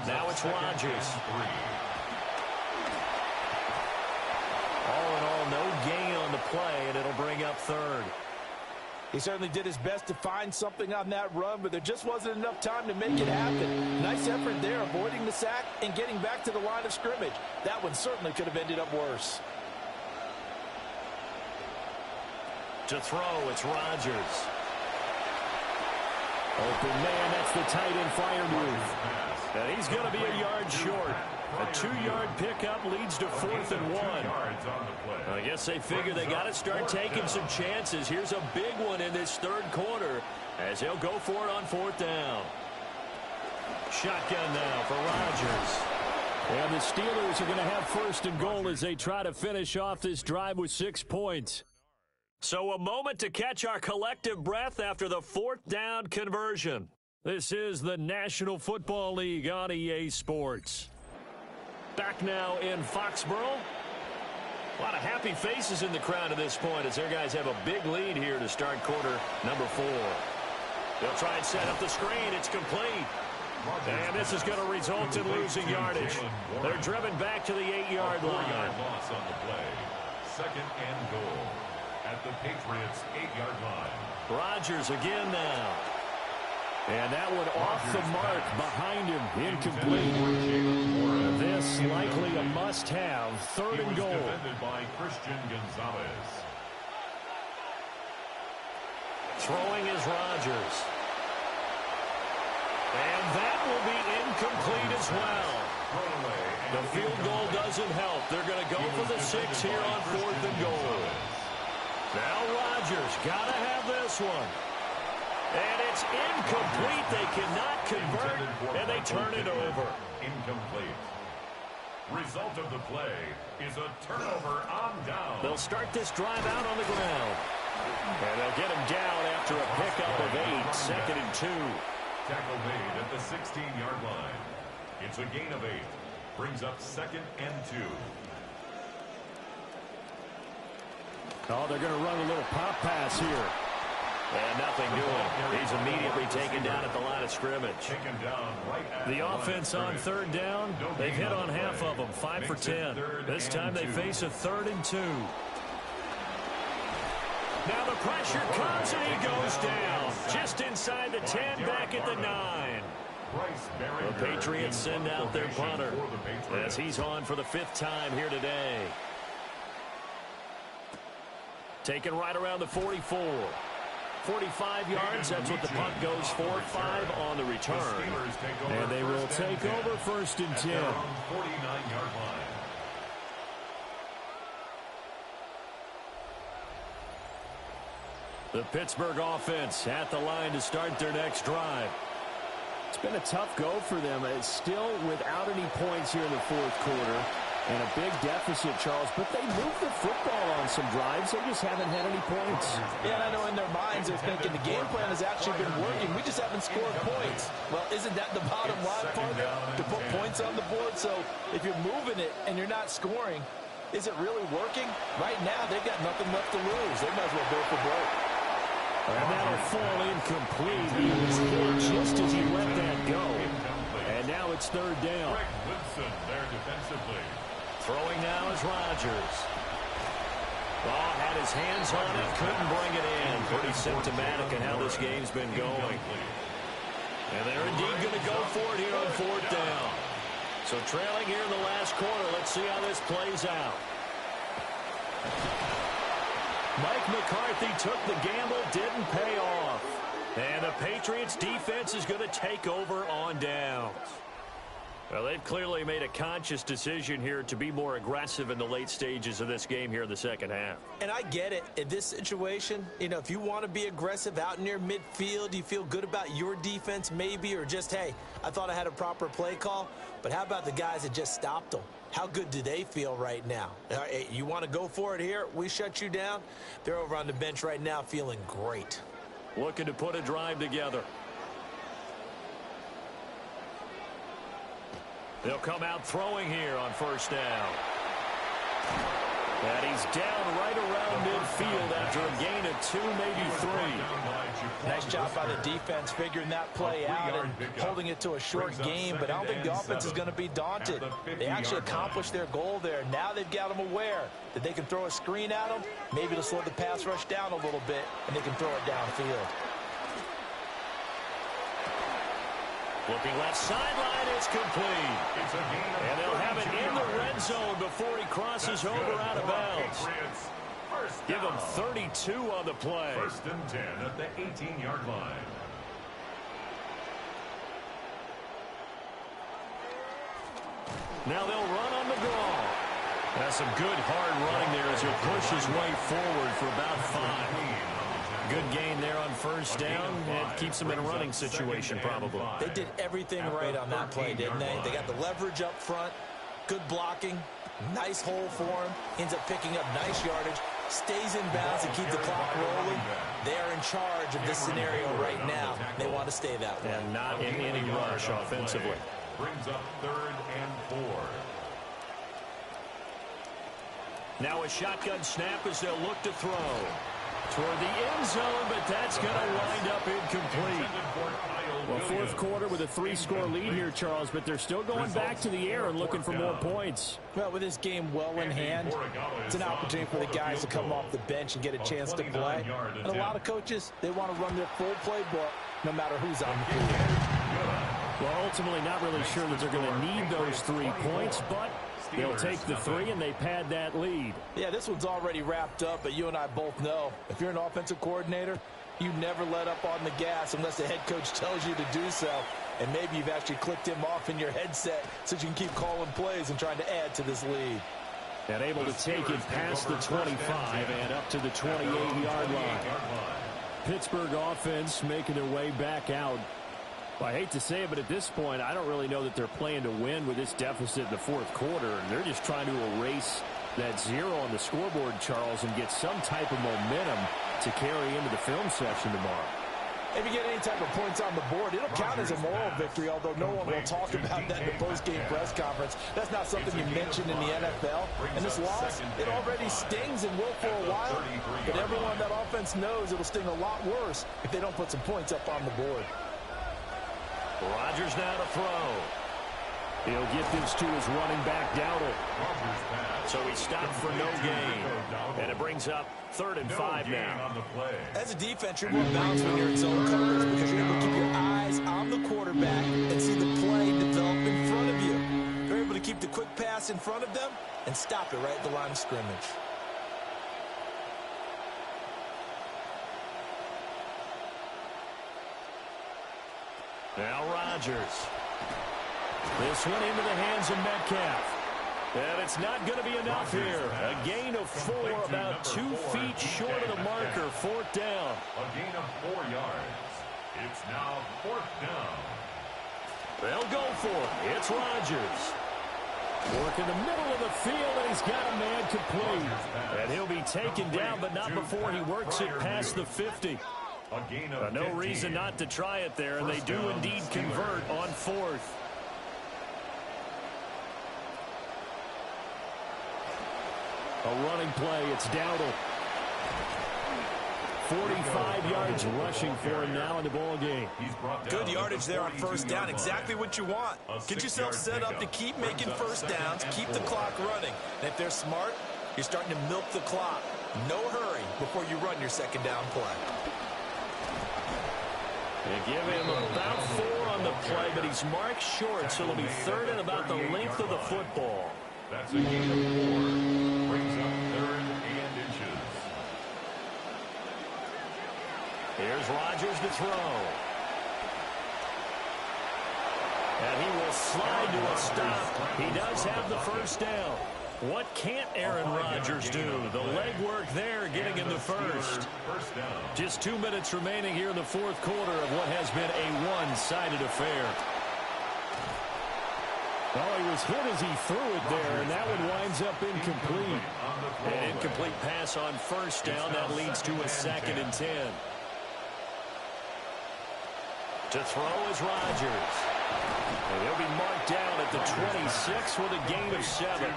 S1: Now it's Rodgers. All in all, no gain on the play, and it'll bring up 3rd.
S2: He certainly did his best to find something on that run, but there just wasn't enough time to make it happen. Nice effort there, avoiding the sack and getting back to the line of scrimmage. That one certainly could have ended up worse.
S1: To throw, it's Rodgers. Open man, that's the tight end fire move. And he's going to be a yard short. A 2-yard pickup leads to 4th and 1. I guess they figure they got to start taking some chances. Here's a big one in this 3rd quarter as they'll go for it on 4th down. Shotgun now for Rodgers. And the Steelers are going to have 1st and goal as they try to finish off this drive with 6 points. So a moment to catch our collective breath after the 4th down conversion. This is the National Football League on EA Sports. Back now in Foxborough. A lot of happy faces in the crowd at this point as their guys have a big lead here to start quarter number 4. They'll try and set up the screen. It's complete. And this is going to result in losing yardage. They're driven back to the 8-yard line.
S3: 4-yard loss on the play. 2nd and goal at the Patriots' 8-yard line.
S1: Rodgers again now. And that one off the mark behind him. Incomplete. This likely a must-have. 3rd and goal.
S3: Defended by Christian Gonzalez.
S1: Throwing is Rodgers. And that will be incomplete as well. The field goal doesn't help. They're going to go for the 6 here on 4th and goal. Now Rodgers got to have this one. And it's incomplete. They cannot convert, and they turn it over.
S3: Incomplete. Result of the play is a turnover on down.
S1: They'll start this drive out on the ground. And they'll get him down after a pickup of 8. 2nd and 2.
S3: Tackle made at the 16-yard line. It's a gain of 8. Brings up 2nd and 2.
S1: Oh, they're going to run a little pop pass here. And nothing doing. He's immediately taken down at the line of scrimmage.
S3: Taken down right at
S1: the offense on 3rd down, they've hit on half of them, 5 for 10. This time they face a 3rd and 2. Now the pressure comes and he goes down. Just inside the 10, back at the 9. The Patriots send out their punter as he's on for the 5th time here today. Taken right around the 44. 45 yards, that's what the punt goes for. 5 on the return. And they will take over 1st and 10.
S3: 49-yard line.
S1: The Pittsburgh offense at the line to start their next drive. It's been a tough go for them. It's still without any points here in the fourth quarter. And a big deficit, Charles. But they moved the football on some drives. They just haven't had any points.
S2: Yeah, and I know in their minds they're thinking the game plan has actually been working. We just haven't scored points. Well, isn't that the bottom line, partner? To put points on the board? So if you're moving it and you're not scoring, is it really working? Right now, they've got nothing left to lose. They might as well go for broke.
S1: And that'll fall incomplete. He was hit just as he let that go. And now it's third down.
S3: There defensively.
S1: Throwing now is Rodgers. Oh, had his hands on it, couldn't bring it in. Pretty symptomatic in how this game's been going. And they're indeed going to go for it here on fourth down. So trailing here in the last quarter. Let's see how this plays out. Mike McCarthy took the gamble, didn't pay off. And the Patriots defense is going to take over on downs. Well, they've clearly made a conscious decision here to be more aggressive in the late stages of this game here in the second half.
S2: And I get it. In this situation, you know, if you want to be aggressive out near midfield, you feel good about your defense maybe, or just, hey, I thought I had a proper play call. But how about the guys that just stopped them? How good do they feel right now? You want to go for it here? We shut you down. They're over on the bench right now feeling great.
S1: Looking to put a drive together. They'll come out throwing here on first down. And he's down right around midfield after a gain of 2, maybe 3.
S2: Nice job by the defense figuring that play out and holding it to a short game, but I don't think the offense is going to be daunted. They actually accomplished their goal there. Now they've got them aware that they can throw a screen at them. Maybe to slow the pass rush down a little bit, and they can throw it downfield.
S1: Looking left sideline, it's complete. And they'll have it in the red zone before he crosses over out of bounds. Give him 32 on the play.
S3: First and 10 at the 18-yard line.
S1: Now they'll run on the draw. That's some good hard running there as he'll push his way forward for about 5. Good gain there on first down. It keeps them in a running situation probably.
S2: They did everything right on that play, didn't they? They got the leverage up front, good blocking, nice hole for him. Ends up picking up nice yardage, stays in bounds to keep the clock rolling. They are in charge of this scenario right now. They want to stay that way.
S1: And not in any rush offensively.
S3: Brings up 3rd and 4.
S1: Now a shotgun snap as they'll look to throw. Toward the end zone, but that's going to wind up incomplete. Well, fourth quarter with a 3-score lead here, Charles, but they're still going back to the air and looking for more points.
S2: Well, with this game well in hand, it's an opportunity for the guys to come off the bench and get a chance to play. And a lot of coaches, they want to run their full playbook no matter who's on the field.
S1: Well, ultimately not really sure that they're going to need those 3 points, but they'll take the 3 and they pad that lead.
S2: Yeah, this one's already wrapped up, but you and I both know if you're an offensive coordinator, you never let up on the gas unless the head coach tells you to do so. And maybe you've actually clicked him off in your headset so you can keep calling plays and trying to add to this lead.
S1: And able to take it past the 25 and up to the 28-yard line. Pittsburgh offense making their way back out. Well, I hate to say it, but at this point, I don't really know that they're playing to win with this deficit in the fourth quarter. And they're just trying to erase that 0 on the scoreboard, Charles, and get some type of momentum to carry into the film session tomorrow.
S2: If you get any type of points on the board, it'll count as a moral victory, although no one will talk about that in the post-game press conference. That's not something you mentioned in the NFL. And this loss, it already stings and will for a while. But everyone on that offense knows it'll sting a lot worse if they don't put some points up on the board.
S1: Rodgers now to throw. He'll get this to his running back, Dowdle. So he stopped for no gain. And it brings up 3rd and 5 now.
S2: As a defense, you're more balanced when you're in zone coverage because you're able to keep your eyes on the quarterback and see the play develop in front of you. You're able to keep the quick pass in front of them and stop it right at the line of scrimmage.
S1: Now Rodgers. This one into the hands of Metcalf. And it's not going to be enough here. A gain of 4, about 2 feet short of the marker. 4th down.
S3: A gain of 4 yards. It's now 4th down.
S1: They'll go for it. It's Rodgers. Work in the middle of the field, and he's got a man complete. And he'll be taken down, but not before he works it past the 50. No reason not to try it there, and they do indeed convert on 4th. A running play. It's Dowdle. 45 yards rushing for him now in the ball game.
S2: Good yardage there on first down. Exactly what you want. Get yourself set up to keep making first downs, keep the clock running. And if they're smart, you're starting to milk the clock. No hurry before you run your second down play.
S1: They give him about 4 on the play, but he's marked short, so it'll be 3rd and about the length of the football.
S3: That's a gain of 4. Brings up 3rd and inches.
S1: Here's Rodgers to throw. And he will slide to a stop. He does have the first down. What can't Aaron Rodgers do? The legwork there getting him the first. Just 2 minutes remaining here in the 4th quarter of what has been a one-sided affair. Oh, he was hit as he threw it there, and that one winds up incomplete. An incomplete pass on first down. That leads to a 2nd and 10. To throw is Rodgers. And he'll be marked down at the 26 with a gain of 7.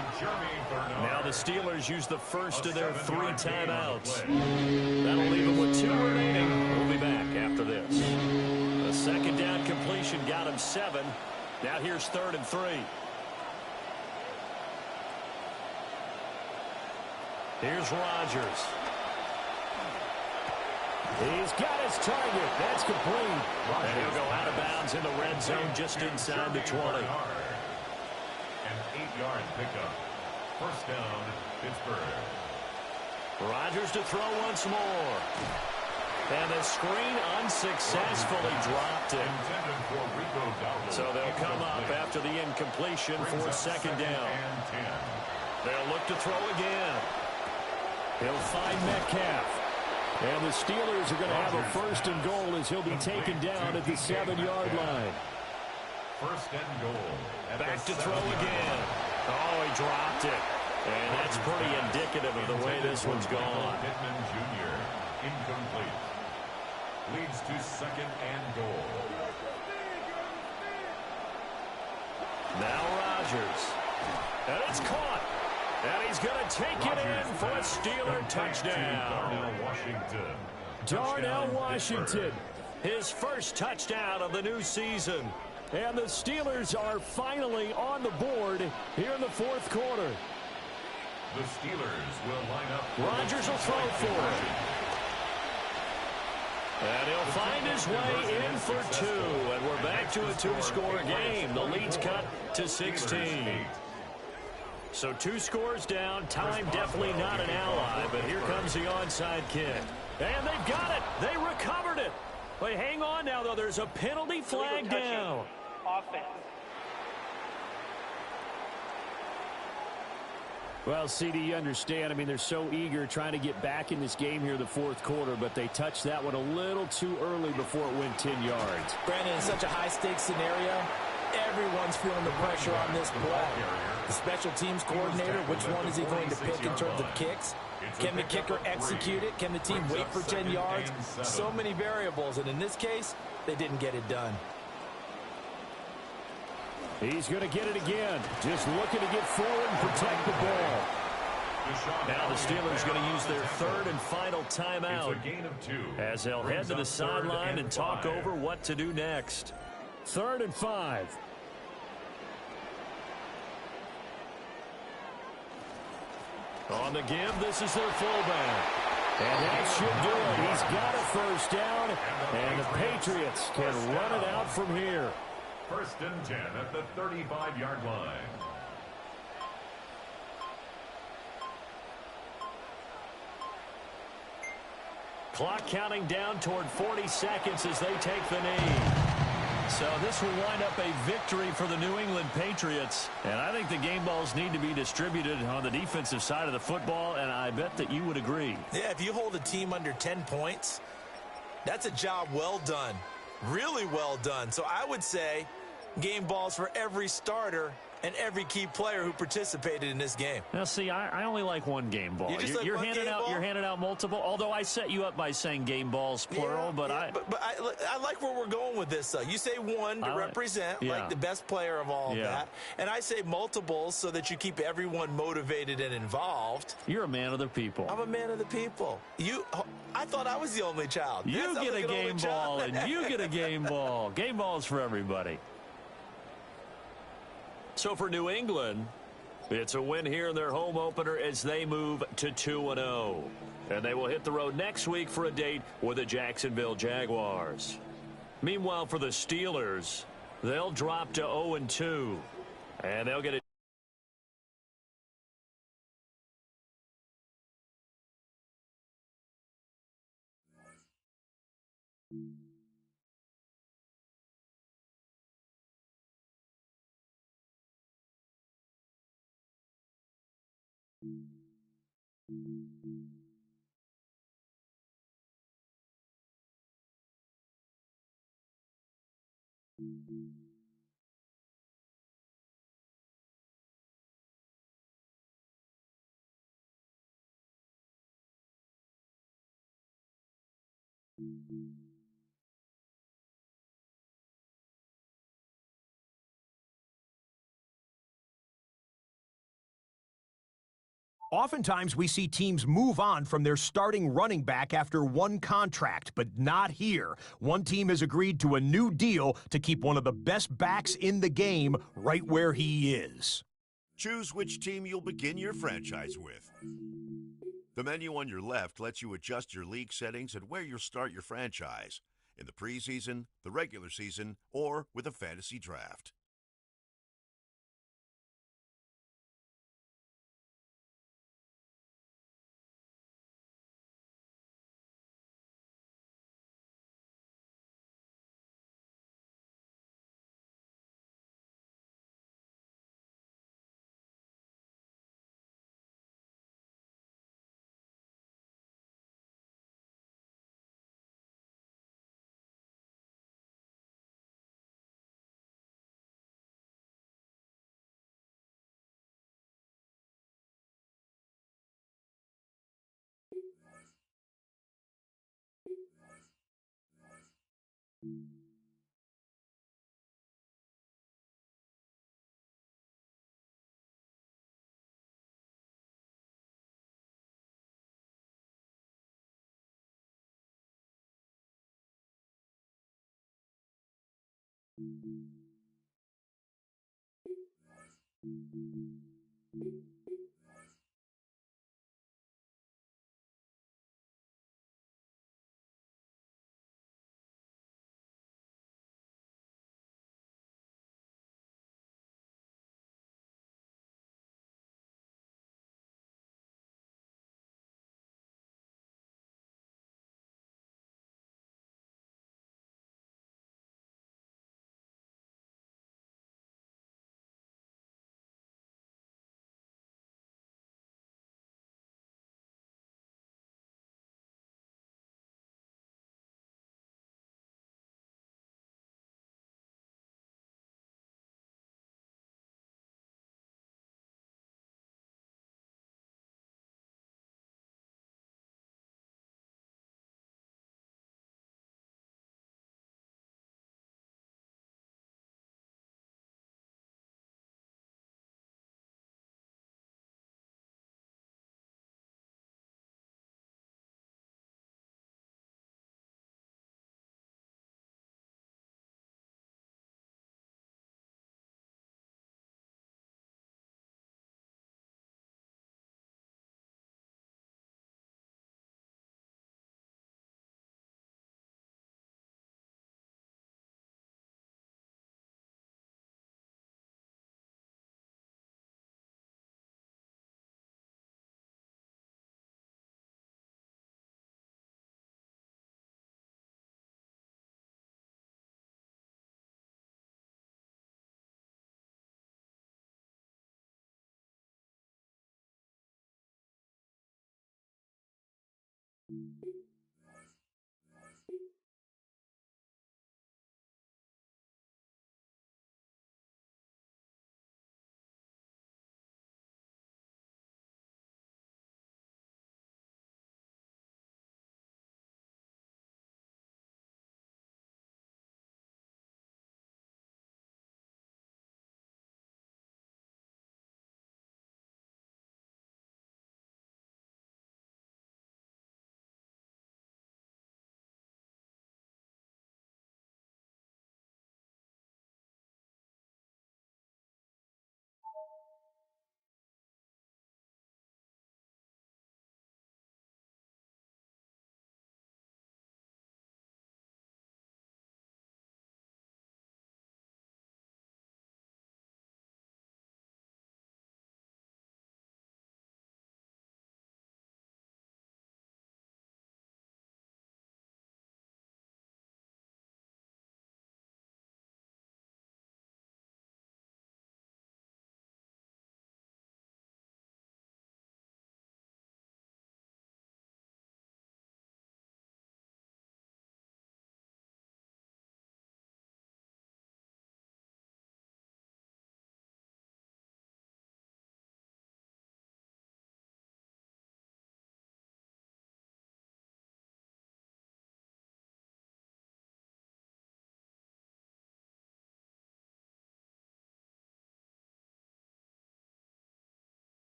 S1: Now the Steelers use the first of their 3 timeouts. That'll leave them with 2 remaining. We'll be back after this. The 2nd down completion got him 7. Now here's 3rd and 3. Here's Rodgers. He's got his target. That's complete. And he'll go out of bounds in the red zone just inside the 20.
S3: An 8-yard pickup. First down, Pittsburgh.
S1: Rodgers to throw once more. And the screen unsuccessfully dropped it. So they'll come up after the incompletion for 2nd down. They'll look to throw again. He'll find Metcalf. And the Steelers are going to have a 1st and goal as he'll be taken down at the 7-yard line.
S3: 1st and goal.
S1: Back to throw again. Oh, he dropped it. And that's pretty indicative of the way this one's gone.
S3: Pittman Jr. incomplete. Leads to 2nd and goal.
S1: Now Rodgers. And it's caught. And he's going to take it in for a Steeler touchdown. Darnell Washington, his first touchdown of the new season. And the Steelers are finally on the board here in the 4th quarter.
S3: The Steelers will line up.
S1: Rodgers will throw for it. And he'll find his way in for 2. And we're back to a 2-score game. The lead's cut to 16. So 2 scores down. Time definitely not an ally, but here comes the onside kick. And they've got it. They recovered it. But hang on now, though. There's a penalty flag down.
S5: Offense.
S1: Well, CD, you understand. I mean, they're so eager trying to get back in this game here in the 4th quarter, but they touched that one a little too early before it went 10 yards.
S2: Brandon, in such a high-stakes scenario, everyone's feeling the pressure on this play. The special teams coordinator, which one is he going to pick in terms of kicks? Can the kicker execute it? Can the team wait for 10 yards? So many variables, and in this case, they didn't get it done.
S1: He's going to get it again. Just looking to get forward and protect the ball. Now the Steelers going to use their 3rd and final timeout as they'll head to the sideline and talk over what to do next. 3rd and 5. On the give, this is their fullback. And that should do it. He's got a first down, and the Patriots can run it out from here.
S3: 1st and 10 at the 35-yard line.
S1: Clock counting down toward 40 seconds as they take the knee. So this will wind up a victory for the New England Patriots. And I think the game balls need to be distributed on the defensive side of the football, and I bet that you would agree.
S2: Yeah, if you hold a team under 10 points, that's a job well done. Really well done. So I would say game balls for every starter and every key player who participated in this game.
S1: Now, see, I only like one game ball. You're handing out multiple. Although I set you up by saying game balls plural, but
S2: I like where we're going with this. You say one to represent like the best player of all of that, and I say multiples so that you keep everyone motivated and involved.
S1: You're a man of the people.
S2: I'm a man of the people. I thought I was the only child.
S1: You get a game ball, and you get a game ball. Game balls for everybody. So for New England, it's a win here in their home opener as they move to 2-0. And they will hit the road next week for a date with the Jacksonville Jaguars. Meanwhile, for the Steelers, they'll drop to 0-2. And they'll get a
S4: Oftentimes, we see teams move on from their starting running back after one contract, but not here. One team has agreed to a new deal to keep one of the best backs in the game right where he is.
S5: Choose which team you'll begin your franchise with. The menu on your left lets you adjust your league settings and where you'll start your franchise, in the preseason, the regular season, or with a fantasy draft.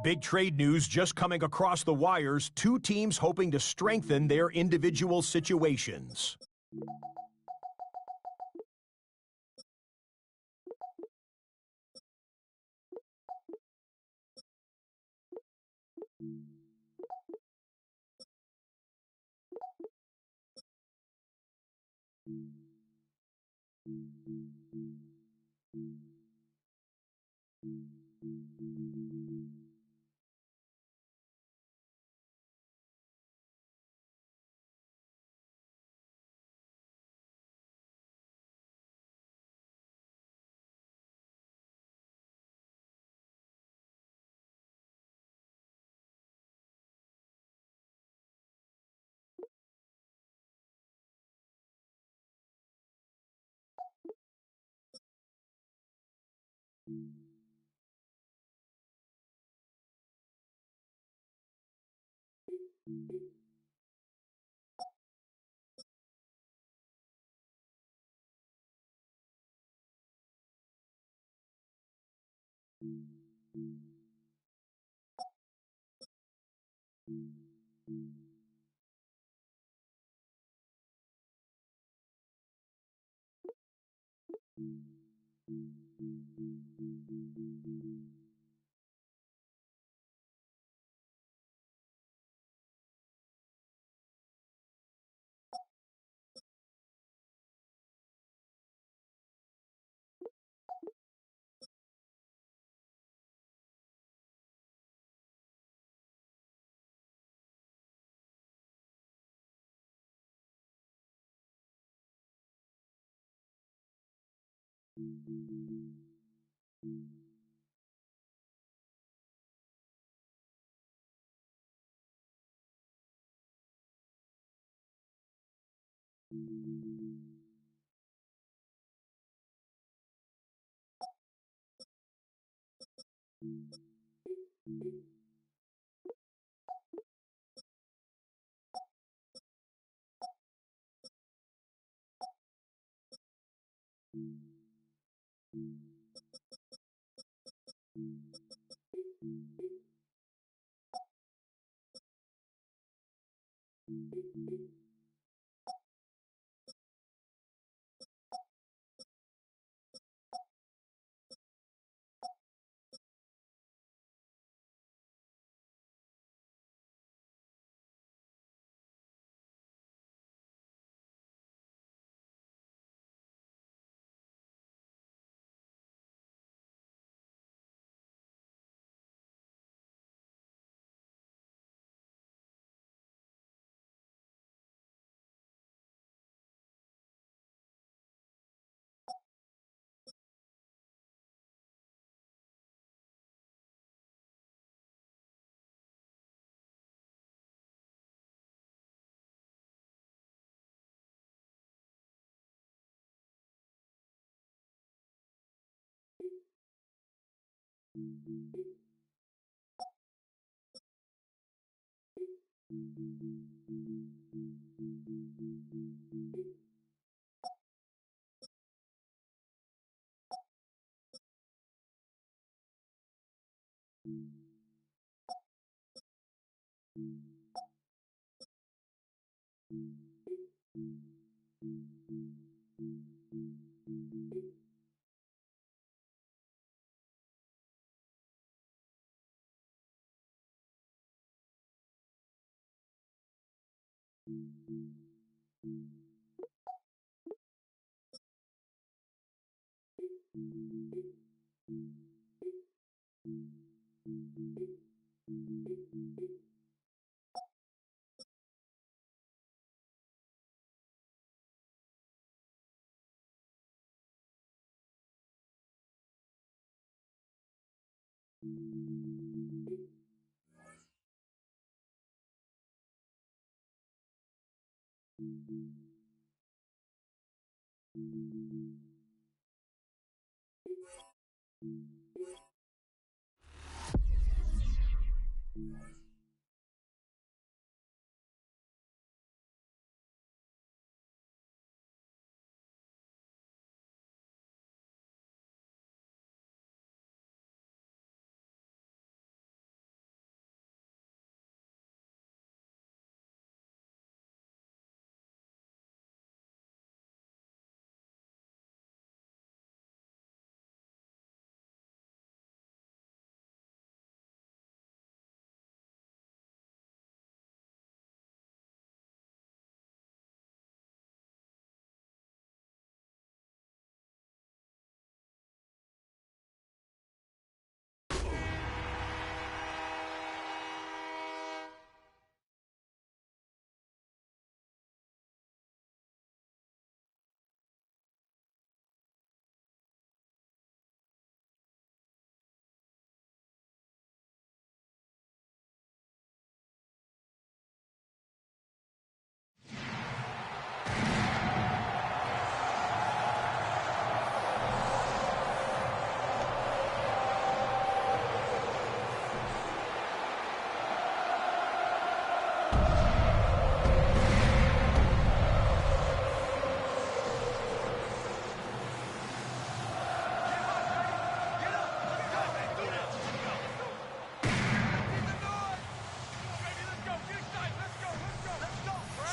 S4: Big trade news just coming across the wires. Two teams hoping to strengthen their individual situations.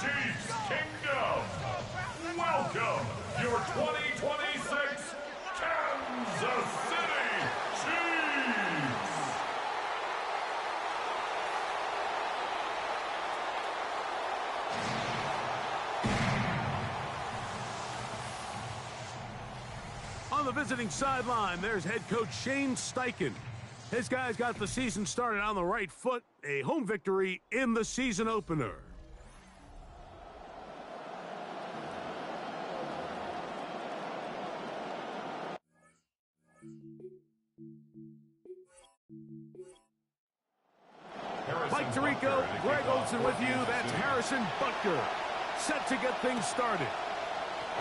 S3: Chiefs Kingdom, welcome your 2026 Kansas City Chiefs.
S6: On the visiting sideline, there's head coach Shane Steichen. His guys got the season started on the right foot, a home victory in the season opener. Mike Tirico, Greg Olson with you. That's Harrison Butker, set to get things started.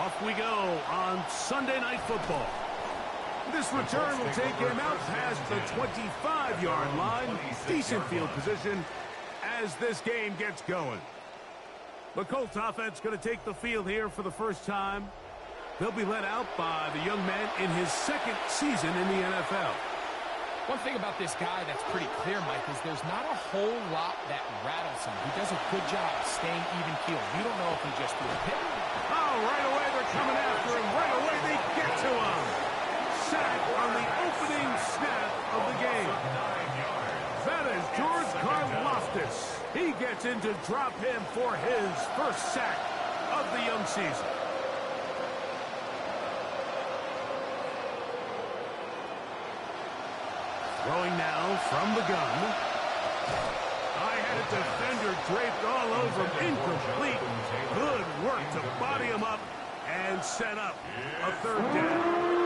S6: Off we go on Sunday Night Football. This return will take him out past the 25-yard line. Decent field position as this game gets going. The Colts offense going to take the field here for the first time. They'll be led out by the young man in his second season in the NFL.
S7: One thing about this guy that's pretty clear, Mike, is there's not a whole lot that rattles him. He does a good job staying even-keeled. You don't know if he just threw a pick.
S6: Oh, right away they're coming after him. Right away they get to him. Sack on the opening snap of the game. That is George Karlaftis. He gets in to drop him for his first sack of the young season. Throwing now from the gun. I had a defender draped all over him. Incomplete. Good work to body him up and set up a third down.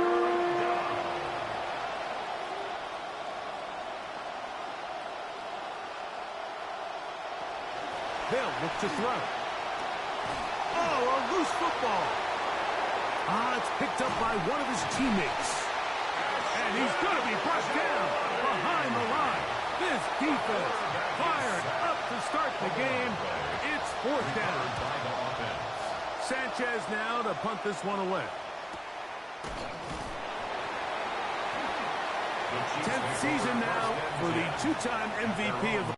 S6: They'll look to throw. Oh, a loose football. It's picked up by one of his teammates. And he's going to be brushed down behind the line. This defense fired up to start the game. 4th down. Sanchez now to punt this one away. 10th season now for the 2-time MVP of the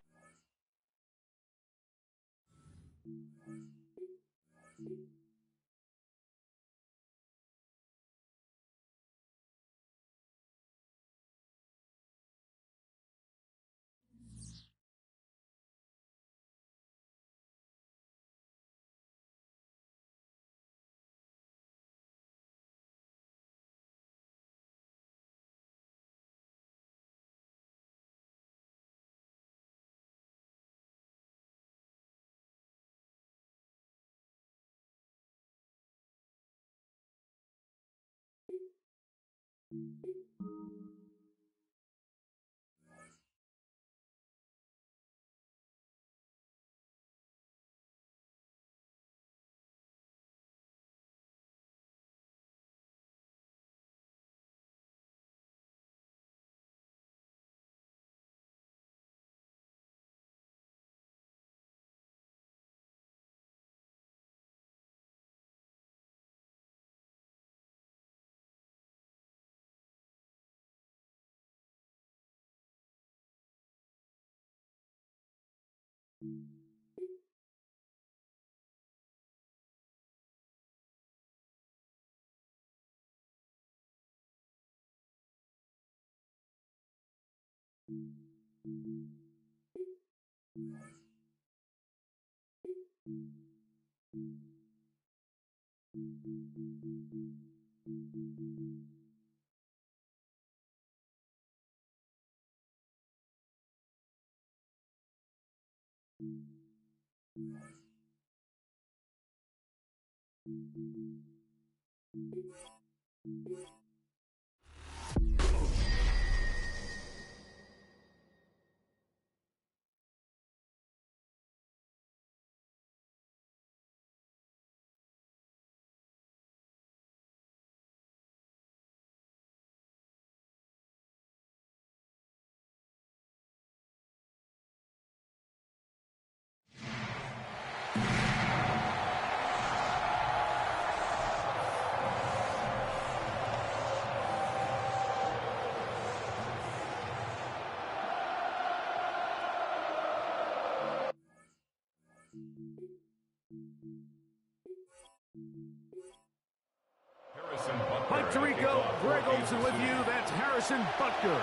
S6: Mike Tirico, Greg Olsen with you. That's Harrison Butker,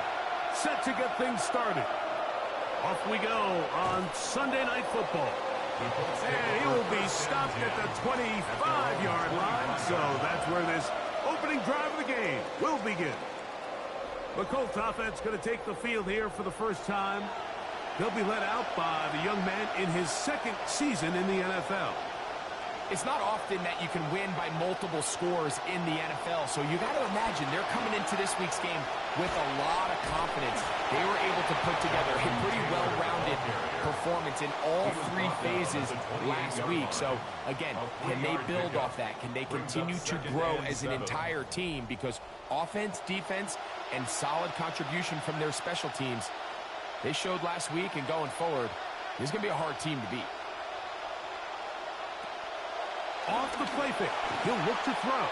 S6: set to get things started. Off we go on Sunday Night Football. And he will be stopped at the 25-yard line, so that's where this opening drive of the game will begin. The Colts offense going to take the field here for the first time. They'll be led out by the young man in his 2nd season in the NFL.
S7: It's not often that you can win by multiple scores in the NFL, so you got to imagine they're coming into this week's game with a lot of confidence. They were able to put together a pretty well-rounded performance in all 3 phases last week. So, again, can they build off that? Can they continue to grow as an entire team? Because offense, defense, and solid contribution from their special teams, they showed last week, and going forward, this is going to be a hard team to beat.
S6: Off the play fake, he'll look to throw.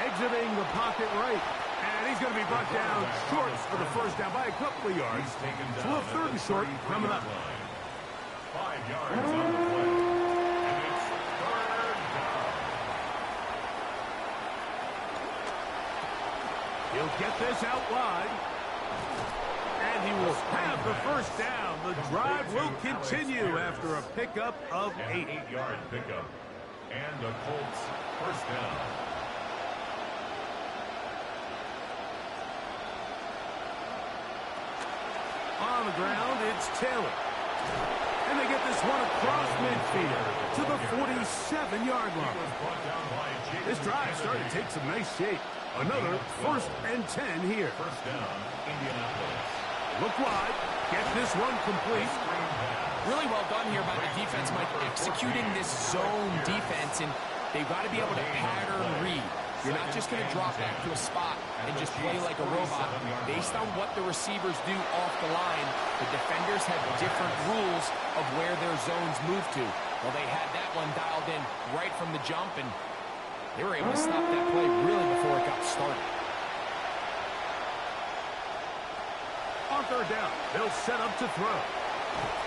S6: Exiting the pocket right. And he's going to be brought down short for the first down by a couple of yards. So a 3rd and short coming up.
S3: 5 yards on the play. And it's 3rd down.
S6: He'll get this out wide. And he will have the first down. The drive will continue after a pickup of 8.
S3: An 8-yard pickup. And the Colts first down.
S6: On the ground, it's Taylor. And they get this one across midfield to the 47-yard line. This drive started to take some nice shape. Another 1st and 10 here.
S3: First down, Indianapolis.
S6: Look wide. Get this one complete.
S7: Really well done here by the defense, Mike, executing this zone defense, and they've got to be able to pattern read. You're not just going to drop back to a spot and just play like a robot. Based on what the receivers do off the line, the defenders have different rules of where their zones move to. Well, they had that one dialed in right from the jump, and they were able to stop that play really before it got started.
S6: On third down, they'll set up to throw.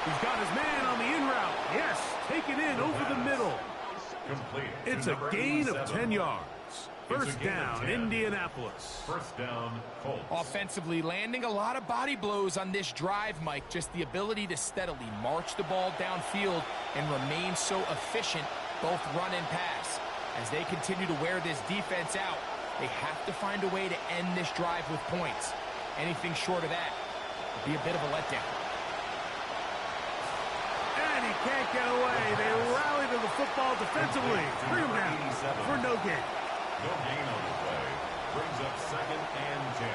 S6: He's got his man on the in route. Yes, take it in over the middle.
S3: Complete.
S6: It's a gain of 10 yards. First down, Indianapolis.
S3: First down, Colts.
S7: Offensively, landing a lot of body blows on this drive, Mike. Just the ability to steadily march the ball downfield and remain so efficient, both run and pass. As they continue to wear this defense out, they have to find a way to end this drive with points. Anything short of that would be a bit of a letdown.
S6: And he can't get away. They rally to the football defensively. Bring him down for no gain.
S3: No gain on the play. Brings up 2nd and 10.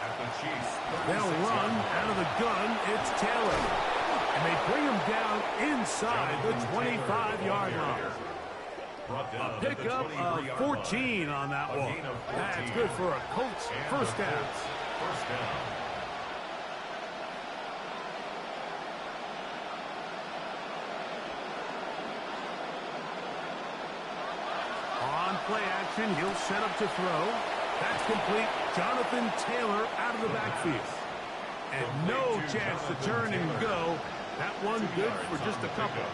S3: At the Chiefs.
S6: They'll run out of the gun. It's Taylor. And they bring him down inside the 25-yard line. A pickup of 14 on that one. That's good for a Colts first down.
S3: First down.
S6: On play action, he'll set up to throw. That's complete. Jonathan Taylor out of the backfield. And no chance to turn and go. That one good for just a couple.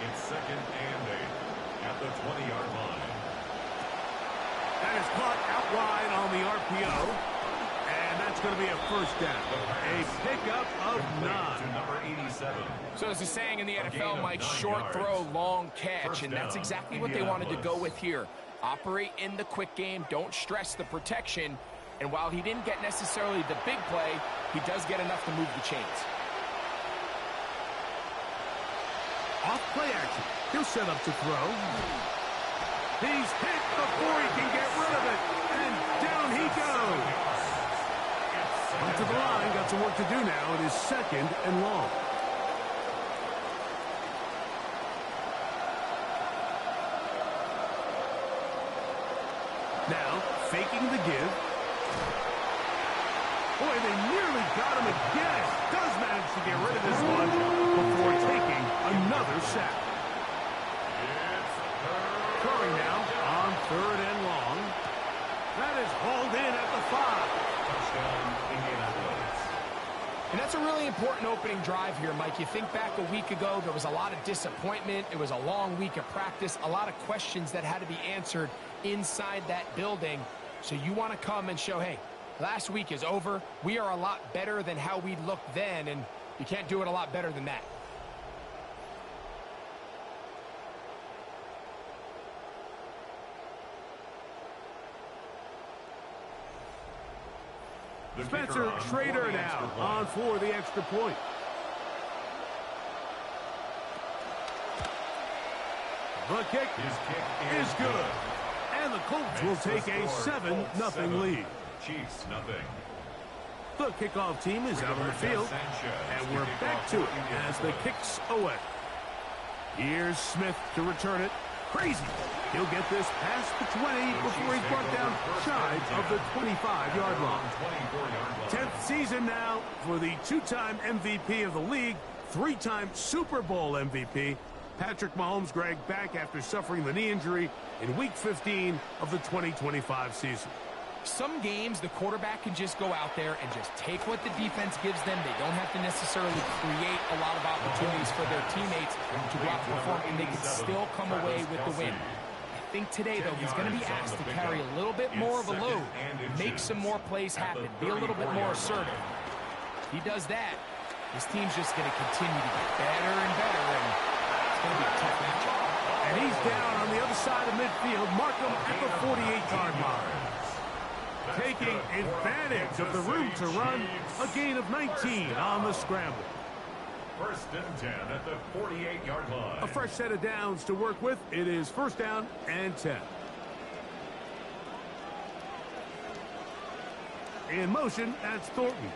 S3: It's 2nd and 8 at the 20-yard line.
S6: That is caught out wide on the RPO. And that's going to be a first down. A pickup of 9.
S3: To number 87.
S7: So as the saying in the NFL, Mike, short throw, long catch, and that's exactly what they wanted to go with here. Operate in the quick game, don't stress the protection, and while he didn't get necessarily the big play, he does get enough to move the chains.
S6: Off play action, he'll set up to throw. He's hit before he can get rid of it, and down he goes. Up to the line, got some work to do now. It is 2nd and long. Now, faking the give. Boy, they nearly got him again. Does manage to get rid of this one before taking another sack. Curry now on 3rd and long. That is hauled in at the 5.
S3: Touchdown, Indianapolis.
S7: And that's a really important opening drive here, Mike. You think back a week ago, there was a lot of disappointment. It was a long week of practice, a lot of questions that had to be answered inside that building. So you want to come and show, hey, last week is over. We are a lot better than how we looked then, and you can't do it a lot better than that.
S6: Spencer Schrader now on for the extra point. The kick is good. And the Colts will take a 7-0 lead.
S3: Chiefs, nothing.
S6: The kickoff team is out on the field. And we're back to it as the kick's away. Here's Smith to return it. Crazy. He'll get this past the 20 before he's brought down shy of the 25-yard line. 10th season now for the 2-time MVP of the league, 3-time Super Bowl MVP. Patrick Mahomes, Greg, back after suffering the knee injury in Week 15 of the 2025 season.
S7: Some games, the quarterback can just go out there and just take what the defense gives them. They don't have to necessarily create a lot of opportunities for their teammates to go out and perform, and they can still come away with the win. I think today, though, he's going to be asked to carry a little bit more of a load, make some more plays happen, be a little bit more assertive. If he does that, his team's just going to continue to get better and better, and it's going to be a tough matchup.
S6: And he's down on the other side of midfield. Mark him at the 48-yard line. Taking advantage of the room to run, a gain of 19 on the scramble.
S3: First and 10 at the 48-yard line.
S6: A fresh set of downs to work with. It is first down and 10. In motion, that's Thornton.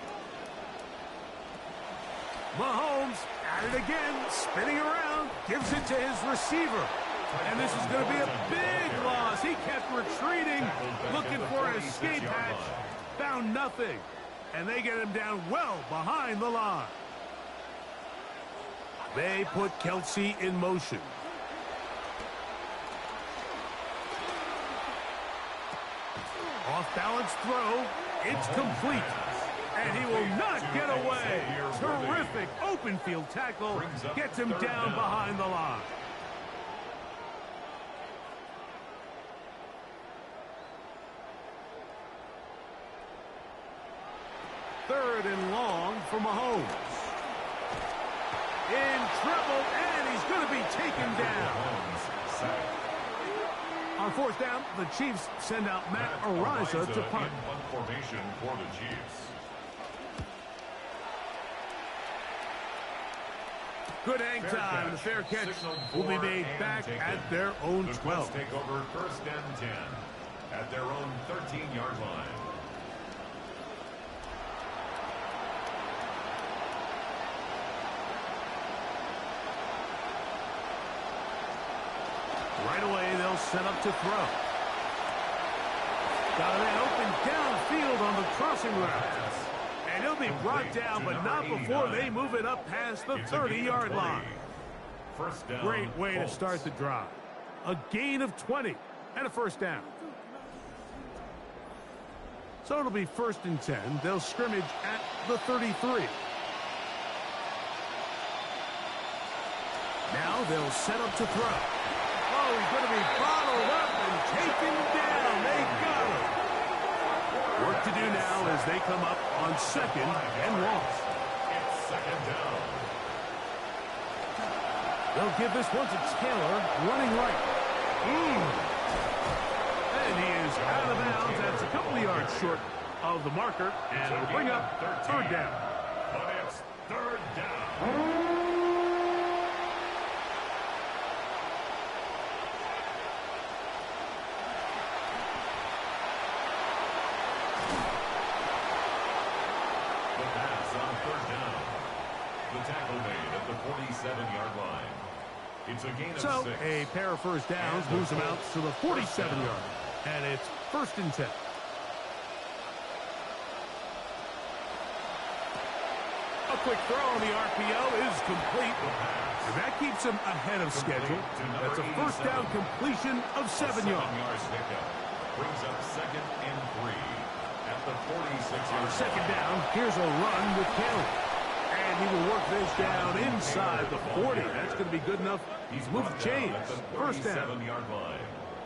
S6: Mahomes at it again, spinning around, gives it to his receiver. And this is going to be a big loss. He kept retreating, looking for an escape hatch. Found nothing. And they get him down well behind the line. They put Kelsey in motion. Off-balance throw. It's complete. And he will not get away. Terrific open field tackle. Gets him down behind the line. Third and long for Mahomes. In trouble, and he's going to be taken down. On fourth down, the Chiefs send out Matt Ariza to punt.
S3: Formation for the Chiefs.
S6: Good hang time, and the fair catch will be made back at their own 12.
S3: Take over first and 10 at their own 13-yard line.
S6: Right away, they'll set up to throw. Got a man open downfield on the crossing route. And he'll be brought down, but not before they move it up past the 30-yard line. Great way to start the drive. A gain of 20 and a first down. So it'll be first and 10. They'll scrimmage at the 33. Now they'll set up to throw. Oh, he's going to be bottled up and taken down. They got him. Work to do now as they come up on second and long.
S3: It's second down.
S6: They'll give this one to Taylor, running right. And he is out of bounds. That's a couple of yards short of the marker. And it'll bring up third down.
S3: But it's third down. It's a gain of 6.
S6: A pair of first downs moves them out to the 47-yard. And it's first and 10. A quick throw on the RPO is complete. And that keeps him ahead of schedule. That's a first down completion of 7 yards.
S3: Brings up second and 3 at the 46-yard.
S6: Second down, here's a run with Kelly. And he will work this down inside the 40. That's going to be good enough. He's moved the chains. First down.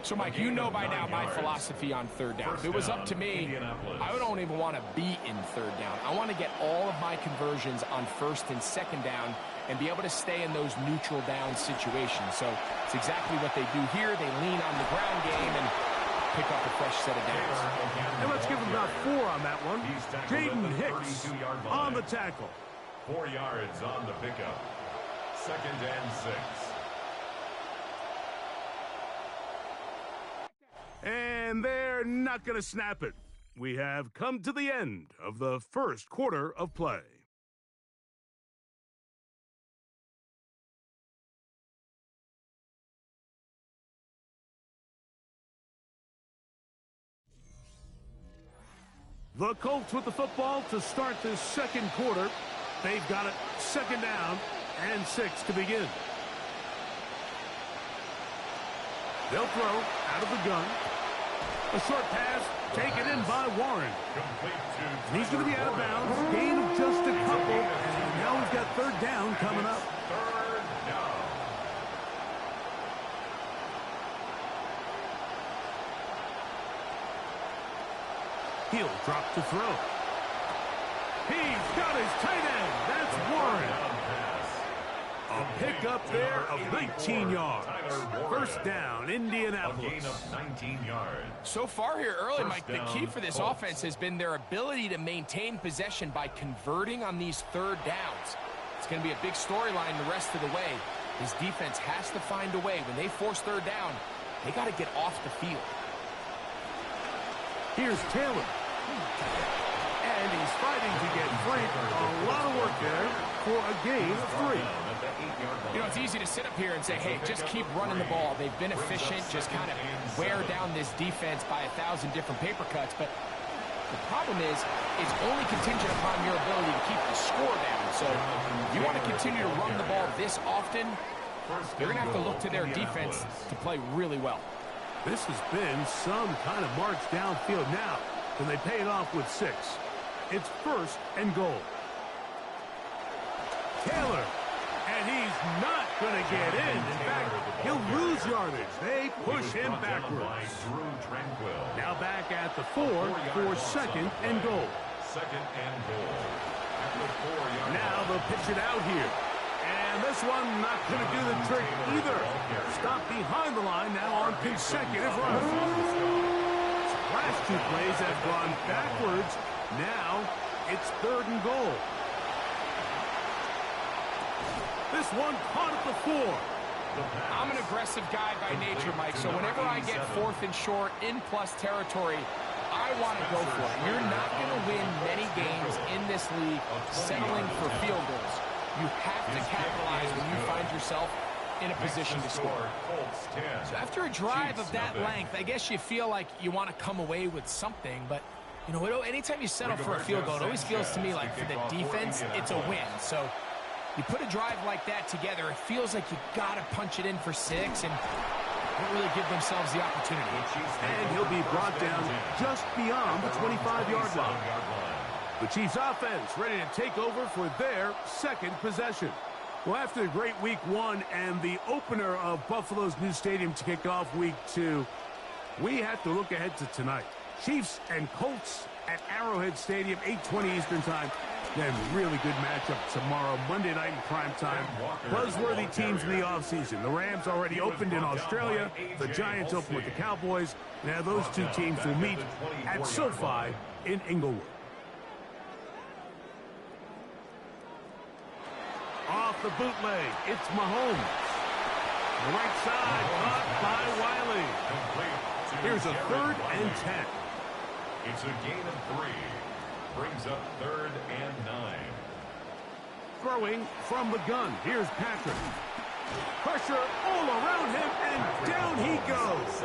S7: So, Mike, you know by now my philosophy on third down. If it was up to me, I don't even want to be in third down. I want to get all of my conversions on first and second down and be able to stay in those neutral down situations. So it's exactly what they do here. They lean on the ground game and pick up a fresh set of downs.
S6: And let's give him about 4 on that one. Jaden Hicks on the tackle.
S3: 4 yards on the pickup. Second and 6.
S6: And they're not going to snap it. We have come to the end of the first quarter of play. The Colts with the football to start this second quarter. They've got it second down and 6 to begin. They'll throw out of the gun. A short pass taken in by Warren. He's going to be out of bounds. Gain of just a couple. And now we've got third down coming up.
S3: Third down.
S6: He'll drop to throw. He's got his tight end. That's Warren. A pickup there of 19 yards. First down, Indianapolis.
S3: A gain of 19 yards.
S7: So far here early, Mike, the key for this offense has been their ability to maintain possession by converting on these third downs. It's going to be a big storyline the rest of the way. This defense has to find a way. When they force third down, they got to get off the field.
S6: Here's Taylor. And he's fighting to get free. A lot of work there for a gain of 3.
S7: You know, it's easy to sit up here and say, hey, just keep running the ball. They've been efficient. Just kind of wear down this defense by 1,000 different paper cuts. But the problem is, it's only contingent upon your ability to keep the score down. So if you want to continue to run the ball this often, they're going to have to look to their defense to play really well.
S6: This has been some kind of march downfield now. Can they pay it off with 6? It's 1st and goal. Taylor. And he's not going to get in. In fact, he'll lose yardage. They push him backwards. Now back at the 4 for 2nd and goal. Now they'll pitch it out here. And this one not going to do the trick either. Stop behind the line now on consecutive runs. Last 2 plays have gone backwards. Now it's 3rd and goal. This one caught at the 4.
S7: I'm an aggressive guy by nature, Mike, so whenever I get 4th and short in plus territory, I want to go for it. You're not going to win many games in this league settling for field goals. You have to capitalize when you find yourself in a position to score. So after a drive of that length, I guess you feel like you want to come away with something, but you know, anytime you settle for a field goal, it always feels to me like for the defense, it's a win. So you put a drive like that together, it feels like you got to punch it in for 6 and don't really give themselves the opportunity.
S6: And he'll be brought down just beyond the 25-yard line. The Chiefs offense ready to take over for their 2nd possession. Well, after a great week 1 and the opener of Buffalo's new stadium to kick off week 2, we have to look ahead to tonight. Chiefs and Colts at Arrowhead Stadium, 8:20 Eastern Time. Then really good matchup tomorrow, Monday night in prime time. Buzzworthy teams in the offseason. The Rams already opened in Australia. The Giants open with the Cowboys. Now those 2 teams will meet at SoFi in Inglewood. Off the bootleg, it's Mahomes. The right side, caught by Wiley. Here's a 3rd and 10.
S3: It's a gain of 3. Brings up 3rd and 9.
S6: Throwing from the gun. Here's Patrick. Pressure all around him, and down he goes.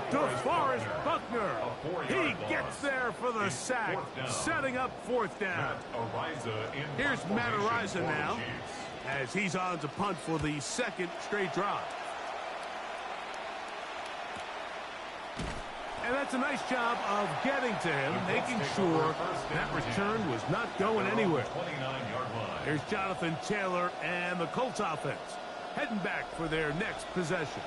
S6: DeForest Buckner. He gets there for the sack, setting up 4th down. Here's Matt Araiza now, as he's on to punt for the 2nd straight drive. And that's a nice job of getting to him, making sure that return was not going anywhere. Here's Jonathan Taylor and the Colts offense heading back for their next possession.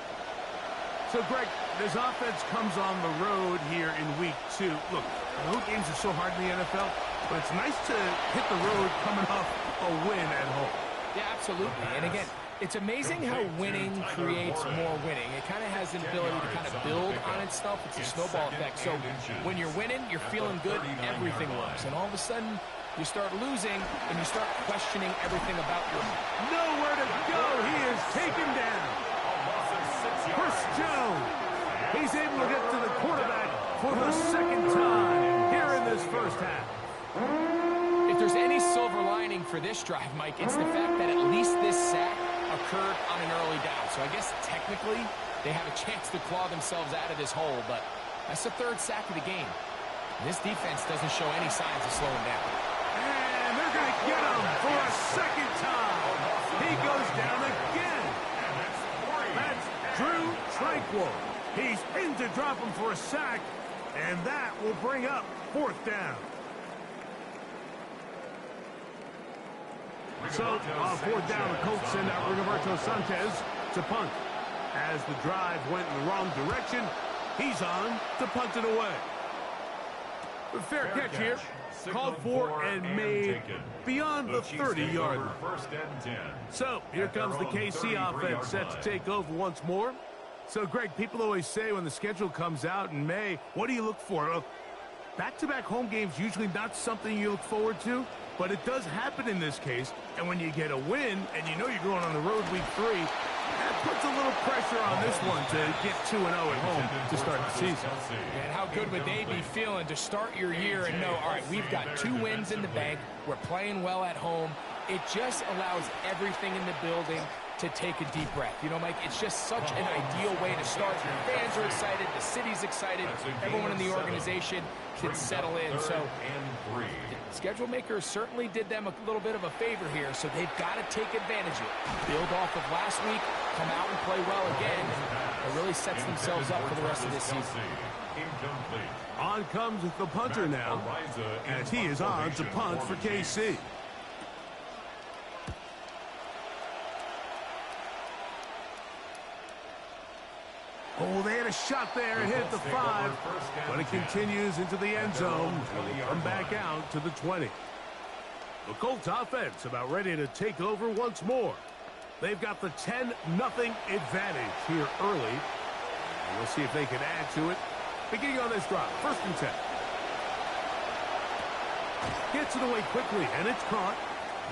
S6: So, Greg, this offense comes on the road here in week 2. Look, road games are so hard in the NFL, but it's nice to hit the road coming off a win at home.
S7: Yeah, absolutely. And again, it's amazing how winning creates more winning. It kind of has an ability to kind of build on itself. It's a snowball effect. So when you're winning, you're feeling good, everything works. And all of a sudden, you start losing, and you start questioning everything about your...
S6: Nowhere to go. He is taken down. Chris Jones. He's able to get to the quarterback for the 2nd time here in this first half.
S7: If there's any silver lining for this drive, Mike, it's the fact that at least this sack occurred on an early down. So I guess technically they have a chance to claw themselves out of this hole, but that's the 3rd sack of the game. This defense doesn't show any signs of slowing down.
S6: And they're going to get him for a 2nd time. He goes down again. That's Drew Tranquil. He's in to drop him for a sack, and that will bring up 4th down. So, on 4th down, the Colts send out Rigoberto Sanchez to punt. As the drive went in the wrong direction, he's on to punt it away. Fair catch here. Called for and made beyond the 30-yard line. So, here comes the KC offense set to take over once more. So, Greg, people always say when the schedule comes out in May, what do you look for? Back-to-back home games usually not something you look forward to, but it does happen in this case. And when you get a win and you know you're going on the road week 3, that puts a little pressure on this one to get 2-0 at home to start the season.
S7: And how good would they be feeling to start your year and know, all right, we've got 2 wins in the bank. We're playing well at home. It just allows everything in the building to take a deep breath. You know, Mike, it's just such an ideal way to start. Your fans are excited, the city's excited, everyone in the organization can settle in. So the schedule makers certainly did them a little bit of a favor here, so they've got to take advantage of it. Build off of last week, come out and play well again, and it really sets themselves up for the rest of this season.
S6: On comes the punter now, as he is on to punt for KC. Oh, they had a shot there and hit the 5, but it continues into the end zone. We'll come back out to the 20. The Colts offense about ready to take over once more. They've got the 10-0 advantage here early. We'll see if they can add to it. Beginning on this drive, 1st and 10. Gets it away quickly, and it's caught.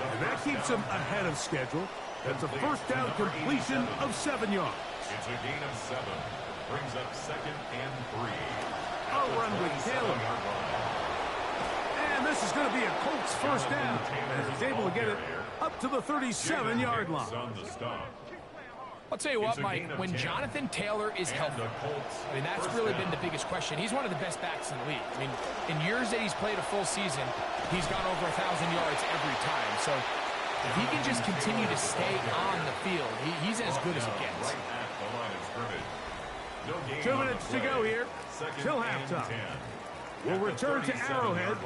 S6: And that keeps him ahead of schedule. That's a first down completion of 7 yards.
S3: It's a gain of 7. Brings up 2nd and 3.
S6: A run with Taylor. And this is going to be a Colts first down, as he's able to get it up to the 37-yard line.
S7: I'll tell you what, Mike, when Jonathan Taylor is healthy, I mean, that's really been the biggest question. He's one of the best backs in the league. I mean, in years that he's played a full season, he's gone over 1,000 yards every time. So if he can just continue to stay on the field, he's as good as it gets.
S6: 2 minutes to go here, till halftime. We'll return to Arrowhead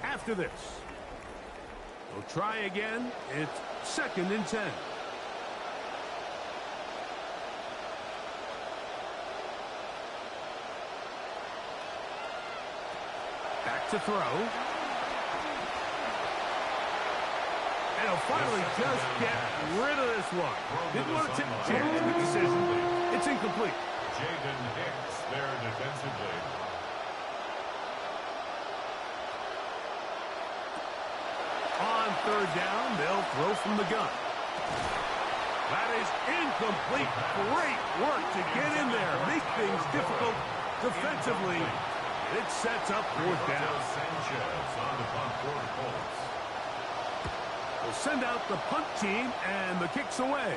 S6: after this. We'll try again. It's 2nd and 10. Back to throw. And he'll finally just get rid of this one. Didn't want to take a chance. Good decision. It's incomplete.
S3: Jaden Hicks there defensively.
S6: On 3rd down, they'll throw from the gun. That is incomplete. Great work to get in there. Make things difficult defensively. It sets up 4th down.
S3: Sanchez on the punt for the Colts.
S6: We'll send out the punt team, and the kick's away.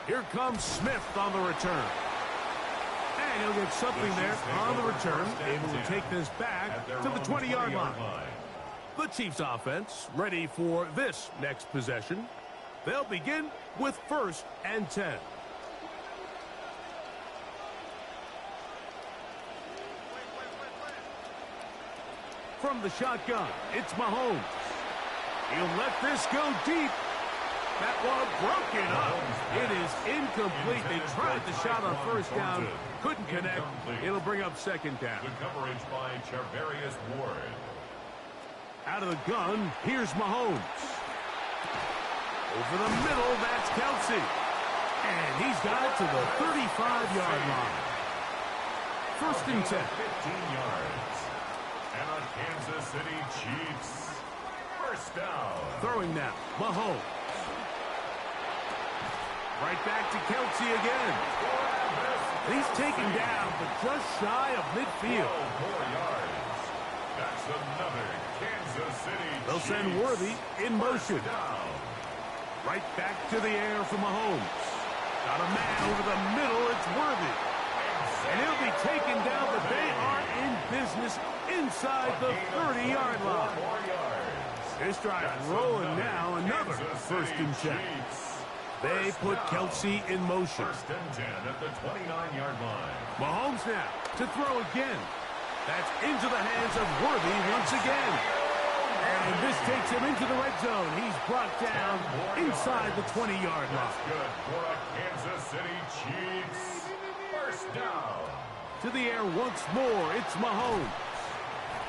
S6: Here comes Smith on the return. And he'll get something there on the return, able to take this back to the 20-yard line. The Chiefs offense ready for this next possession. They'll begin with 1st and 10. From the shotgun, it's Mahomes. He'll let this go deep. That one broken up. It is incomplete. They tried the shot on 1st down. Couldn't connect. It'll bring up 2nd down.
S3: The coverage by Charvarius Ward.
S6: Out of the gun, here's Mahomes. Over the middle, that's Kelsey. And he's got it to the 35-yard line. 1st and 10.
S3: 15 yards. And a Kansas City Chiefs. First down.
S6: Throwing now, Mahomes. Right back to Kelsey again. He's taken down, but just shy of midfield.
S3: 4 yards. That's another Kansas City
S6: They'll send
S3: Chiefs.
S6: Worthy in motion.
S3: First down.
S6: Right back to the air for Mahomes. Got a man over the middle, it's Worthy. And he'll be taken down, but they are in business inside the 30-yard line.
S3: 4 yards.
S6: This drive rolling now, another
S3: Kansas
S6: 1st and 10.
S3: Chiefs.
S6: They put Kelsey in motion.
S3: 1st and 10 at the 29-yard line.
S6: Mahomes now to throw again. That's into the hands of Worthy once again. And this takes him into the red zone. He's brought down inside the 20-yard line.
S3: That's good for a Kansas City Chiefs. First down.
S6: To the air once more, it's Mahomes.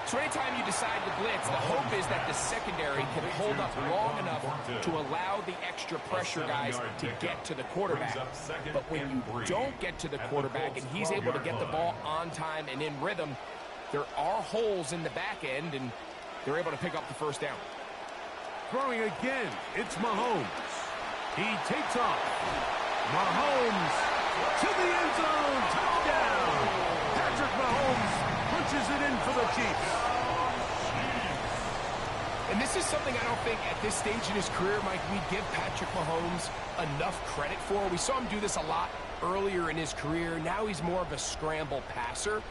S7: So anytime you decide to blitz, the hope is that the secondary can hold up long enough to allow the extra pressure guys to get to the quarterback. But when you don't get to the quarterback and he's able to get the ball on time and in rhythm, there are holes in the back end, and they're able to pick up the first down.
S6: Throwing again, it's Mahomes. He takes off. Mahomes to the end zone. Touchdown. Patrick Mahomes punches it in for the Chiefs.
S7: And this is something I don't think at this stage in his career, Mike, we give Patrick Mahomes enough credit for. We saw him do this a lot earlier in his career. Now he's more of a scramble passer.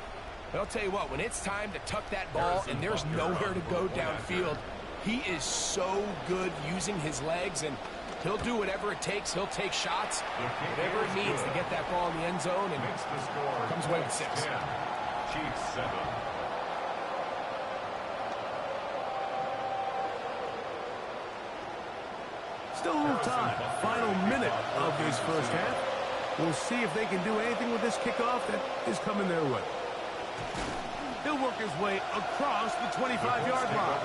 S7: But I'll tell you what, when it's time to tuck that ball and there's nowhere to go downfield, he is so good using his legs, and he'll do whatever it takes. He'll take shots, whatever it means to get that ball in the end zone, and comes away with 6.
S3: Chiefs 7.
S6: Still a little time. Final minute of this first half. We'll see if they can do anything with this kickoff that is coming their way. He'll work his way across the 25-yard line.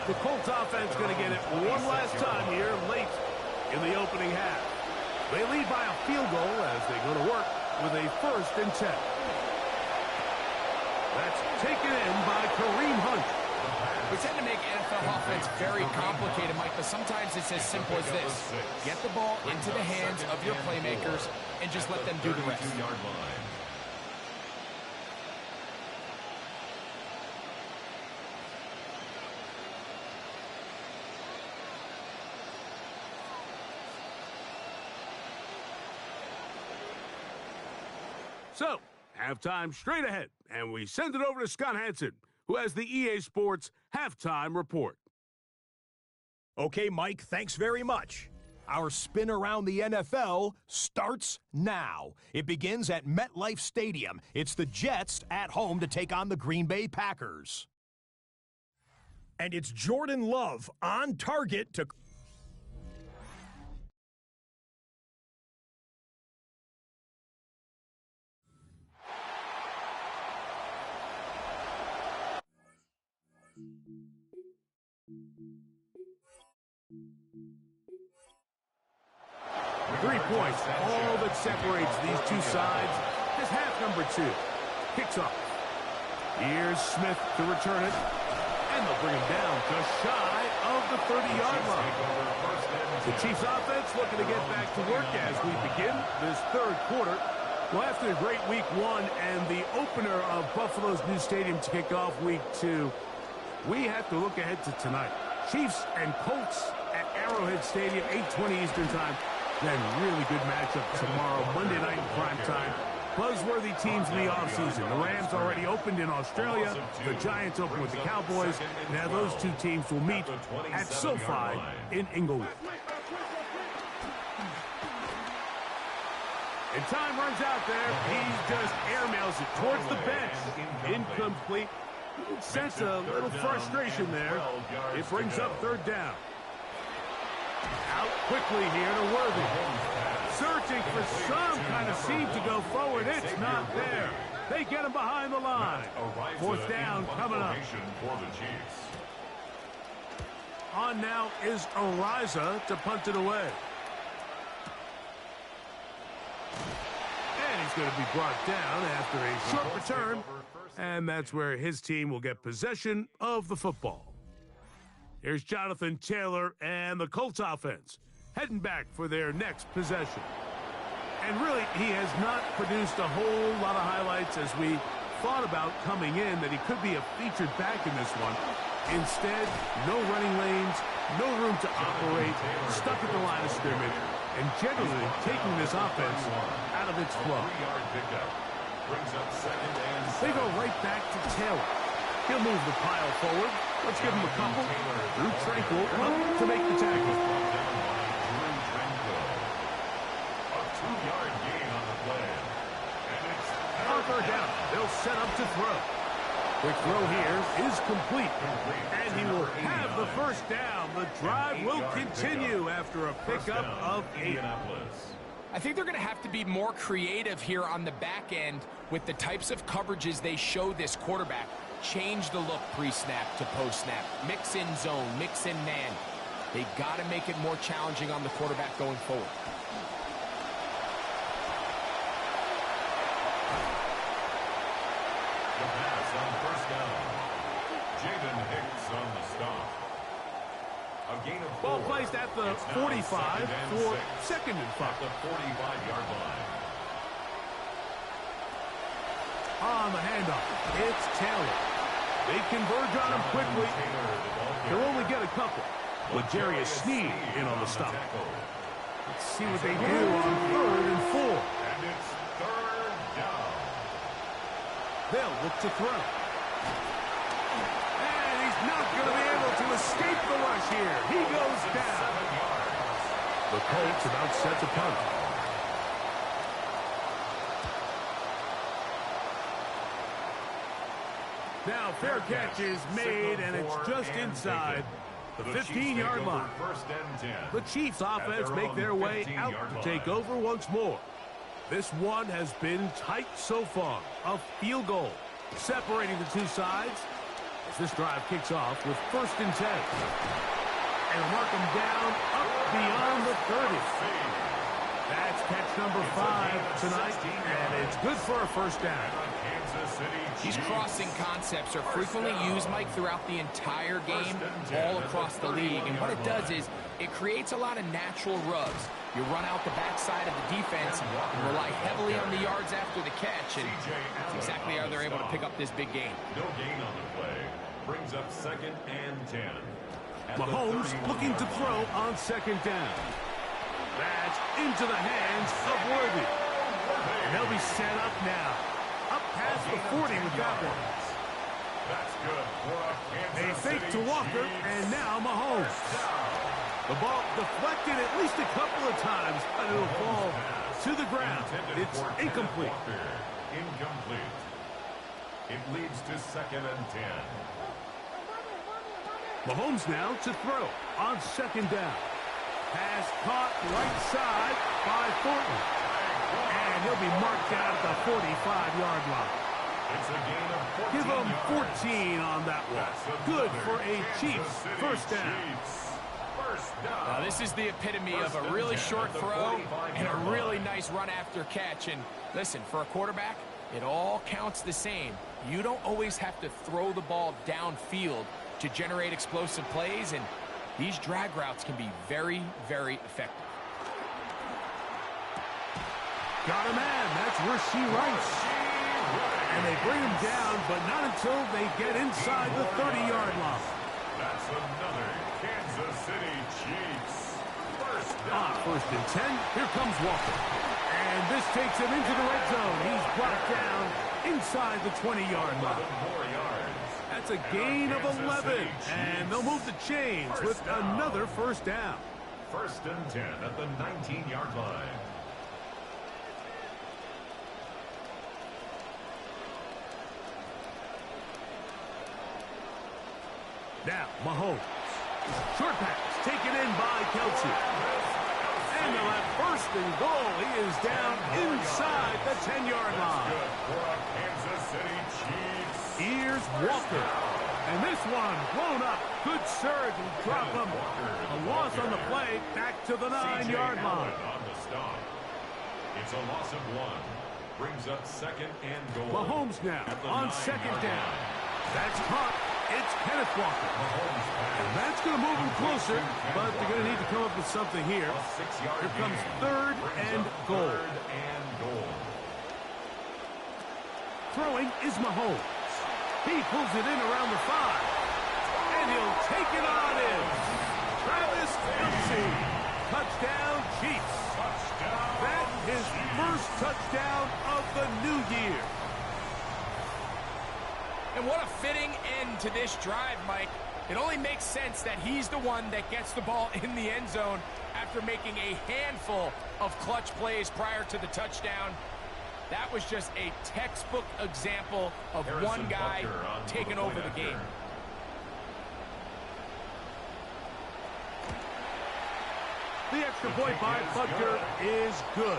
S6: The Colts offense going to get it one last time here late in the opening half. They lead by a field goal as they go to work with a 1st and 10. That's taken in by Kareem Hunt.
S7: We tend to make NFL offense very complicated, Mike, but sometimes it's as simple as this. Get the ball into the hands of your playmakers and just let them do the rest.
S6: So, halftime straight ahead, and we send it over to Scott Hansen, who has the EA Sports Halftime Report.
S4: Okay, Mike, thanks very much. Our spin around the NFL starts now. It begins at MetLife Stadium. It's the Jets at home to take on the Green Bay Packers. And it's Jordan Love on target to...
S6: Points, all that separates these two sides is half number 2. Kicks off. Here's Smith to return it, and they'll bring him down just shy of the 30-yard line. The Chiefs offense looking to get back to work as we begin this 3rd quarter. Well, after the great week 1 and the opener of Buffalo's new stadium to kick off week 2, we have to look ahead to tonight. Chiefs and Colts at Arrowhead Stadium, 8:20 Eastern Time. Then really good matchup tomorrow, Monday night in prime time. Buzzworthy teams in the offseason. The Rams already opened in Australia. The Giants opened with the Cowboys. Now those two teams will meet at SoFi in Inglewood. And time runs out there. He just airmails it towards the bench. Incomplete. You can sense a little frustration there. It brings up 3rd down. Out quickly here to Worthy. Searching for some kind of seam to go forward. It's not there. They get him behind the line. 4th down coming up. On now is Ariza to punt it away. And he's going to be brought down after a short return. And that's where his team will get possession of the football. Here's Jonathan Taylor and the Colts offense heading back for their next possession. And really, he has not produced a whole lot of highlights as we thought about coming in that he could be a featured back in this one. Instead, no running lanes, no room to operate, stuck at the line of scrimmage, and generally taking this offense out of its flow. They go right back to Taylor. He'll move the pile forward. Let's give him a couple. Drew Tranquil up to make the tackle.
S3: A 2-yard gain on the play.
S6: On 3rd down, they'll set up to throw. Quick throw here is complete. And he will have the 1st down. The drive will continue after a pickup of 8.
S7: I think they're going to have to be more creative here on the back end with the types of coverages they show this quarterback. Change the look pre-snap to post-snap. Mix in zone, mix in man. They got to make it more challenging on the quarterback going forward.
S3: The pass on 1st down. Jaden Hicks on the stop. A gain of 4.
S6: Ball placed at the 45 for 2nd and 5.
S3: At the 45-yard line.
S6: On the handoff, it's Taylor. They converge on him quickly. They'll only get a couple, with Jarius Sneed in on the stop. Let's see what they do on 3rd and 4.
S3: And it's 3rd down.
S6: They'll look to throw. And he's not going to be able to escape the rush here. He goes down. The Colts about set to punt. Now, fair catch is made, and it's just inside the 15-yard line. The Chiefs offense make their way out to take over once more. This one has been tight so far. A field goal separating the two sides as this drive kicks off with 1st and 10. And mark them down up beyond the 30. That's catch number 5 tonight, and it's good for a 1st down.
S7: These crossing concepts are frequently used, Mike, throughout the entire game, all across the league. And what it does is it creates a lot of natural rubs. You run out the backside of the defense and rely heavily on the yards after the catch, and that's exactly how they're able to pick up this big gain.
S3: No gain on the play. Brings up 2nd and 10.
S6: Mahomes looking to throw on 2nd down. That's into the hands of Worthy. And they'll be set up now. Up past the 40 with that one.
S3: That's good for a
S6: A
S3: Kansas
S6: fake
S3: City
S6: to Walker,
S3: Chiefs.
S6: and now Mahomes. The ball deflected at least a couple of times, but it'll fall to the ground. It's incomplete.
S3: Incomplete. It leads to 2nd and 10.
S6: Mahomes now to throw on 2nd down. Pass caught right side by Thornton. And he'll be marked out at the 45-yard line.
S3: It's a gain of 14
S6: Give him
S3: yards.
S6: 14 on that one. Good for a Chiefs 1st down.
S7: Now, this is the epitome of a really short throw and a really nice run after catch. And listen, for a quarterback, it all counts the same. You don't always have to throw the ball downfield to generate explosive plays, and these drag routes can be very, very effective.
S6: Got a man. That's Rasheed Rice. And they bring him down, but not until they get inside the 30-yard line.
S3: That's another Kansas City Chiefs 1st down.
S6: 1st and 10. Here comes Walker. And this takes him into the red zone. He's brought down inside the 20-yard line.
S3: 4 yards.
S6: That's a gain of 11. And they'll move the chains with another 1st down.
S3: 1st and 10 at the 19-yard line.
S6: Now, Mahomes. Short pass taken in by Kelsey. And they'll have 1st and goal. He is down inside the 10-yard line.
S3: Good for a Kansas City Chiefs.
S6: Here's Walker. And this one blown up. Good surge and drop him. A loss on the play. Back to the 9-yard line.
S3: On the stop. It's a loss of 1. Brings up 2nd and goal.
S6: Mahomes now on 2nd down. That's caught. It's Kenneth Walker. And that's going to move him closer, but they're going to need to come up with something here. Here comes 3rd and goal. Throwing is Mahomes. He pulls it in around the 5. And he'll take it on in. Travis Kelce. Touchdown, Chiefs. That is his 1st touchdown of the new year.
S7: And what a fitting end to this drive, Mike. It only makes sense that he's the one that gets the ball in the end zone after making a handful of clutch plays prior to the touchdown. That was just a textbook example of one guy taking over the game.
S6: The extra point by Butker is good.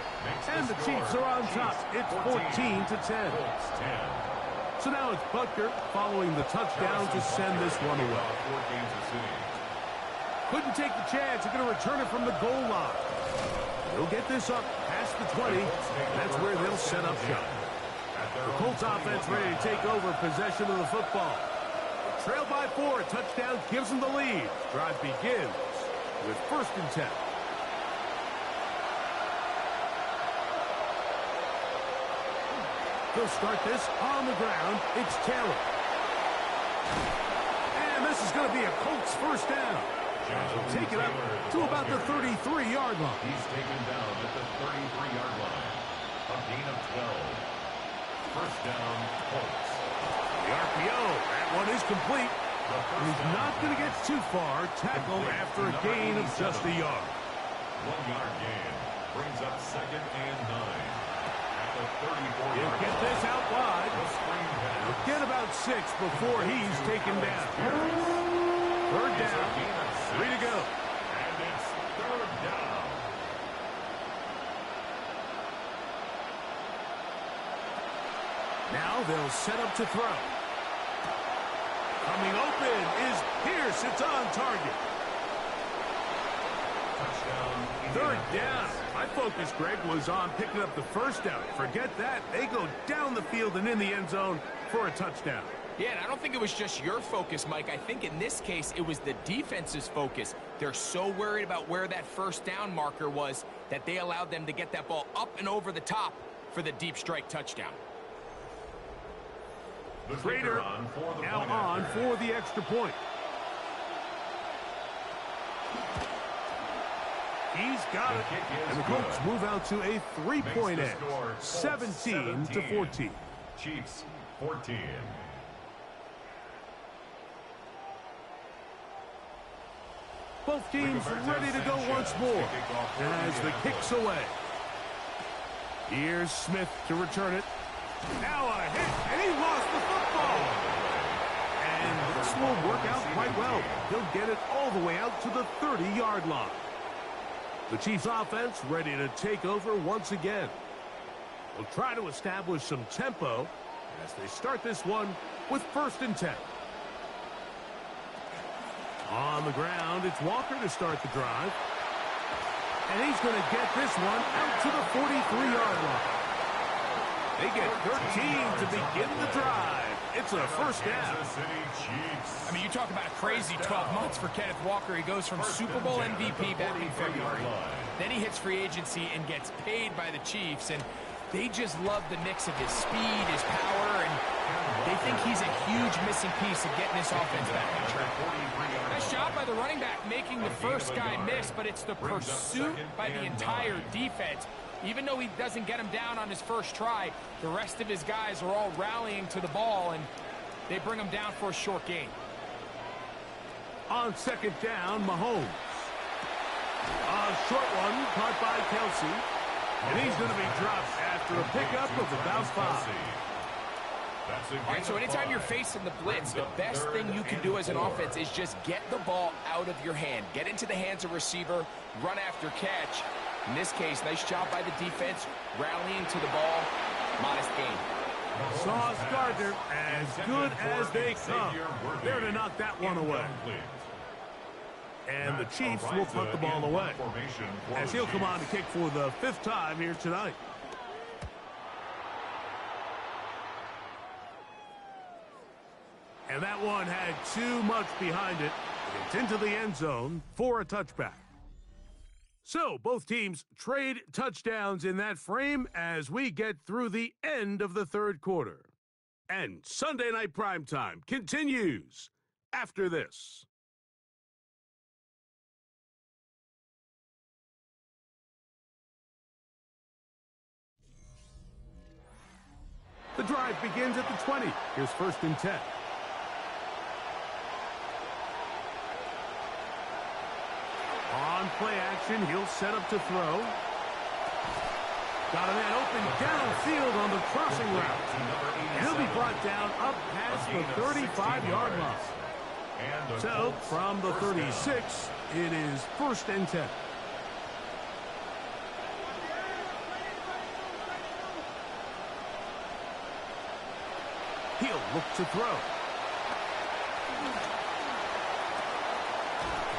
S6: And the Chiefs are on top. It's 14-10. So now it's Butker following the touchdown to send this one away. Couldn't take the chance. They're going to return it from the goal line. They'll get this up past the 20. That's where they'll set up shop. The Colts offense ready to take over possession of the football. Trail by 4. Touchdown gives them the lead. Drive begins with 1st and 10. They'll start this on the ground. It's Taylor. this is going to be a Colts first down. They'll take it up to about the 33-yard line.
S3: He's taken down at the 33-yard line. A gain of 12. First down, Colts.
S6: The RPO, that one is complete. He's not going to get too far. Tackled after a gain of just a yard.
S3: 1-yard gain brings up second and 9. At the 34-yard line.
S6: He'll get this out wide. He'll get about 6 before he's taken down. Third down. 3 to go.
S3: And it's third down.
S6: Now they'll set up to throw. Coming open is Pierce. It's on target.
S3: Touchdown.
S6: Third down. My focus, Greg, was on picking up the first down. Forget that. They go down the field and in the end zone for a touchdown.
S7: Yeah, and I don't think it was just your focus, Mike. I think in this case, it was the defense's focus. They're so worried about where that first down marker was that they allowed them to get that ball up and over the top for the deep strike touchdown.
S6: Prater now on for the extra point. He's got it. And the Colts move out to a 3-point edge. 17-14.
S3: Chiefs 14.
S6: Both teams ready to go once more as the kick's away. Here's Smith to return it. Now a hit, and he lost the football. And this will work out quite well. He'll get it all the way out to the 30-yard line. The Chiefs offense ready to take over once again. They'll try to establish some tempo as they start this one with 1st and 10. On the ground, it's Walker to start the drive. And he's going to get this one out to the 43-yard line. They get 13 to begin the drive. It's a first down.
S7: I mean, you talk about a crazy 12 months for Kenneth Walker. He goes from Super Bowl MVP back in February. Then he hits free agency and gets paid by the Chiefs. And they just love the mix of his speed, his power, and they think he's a huge missing piece of getting this offense back on track. Nice job by the running back making the first guy miss, but it's the pursuit by the entire defense. Even though he doesn't get him down on his first try, the rest of his guys are all rallying to the ball, and they bring him down for a short gain.
S6: On 2nd down, Mahomes. A short one caught by Kelsey. And he's going to be dropped after a pickup of about 5.
S7: All right, so anytime you're facing the blitz, the best thing you can do as an offense is just get the ball out of your hand. Get into the hands of receiver, run after catch. In this case, nice job by the defense, rallying to the ball. Modest gain.
S6: Sauce Gardner, as good as they come. There to knock that one away. And the Chiefs will punt the ball away, as he'll come on to kick for the 5th time here tonight. And that one had too much behind it. It's into the end zone for a touchback. So both teams trade touchdowns in that frame as we get through the end of the 3rd quarter. And Sunday Night Primetime continues after this. The drive begins at the 20. Here's 1st and 10. On play action, he'll set up to throw. Got a man open downfield on the crossing route. And he'll be brought down up past the 35-yard line. So, from the 36, it is 1st and 10. He'll look to throw.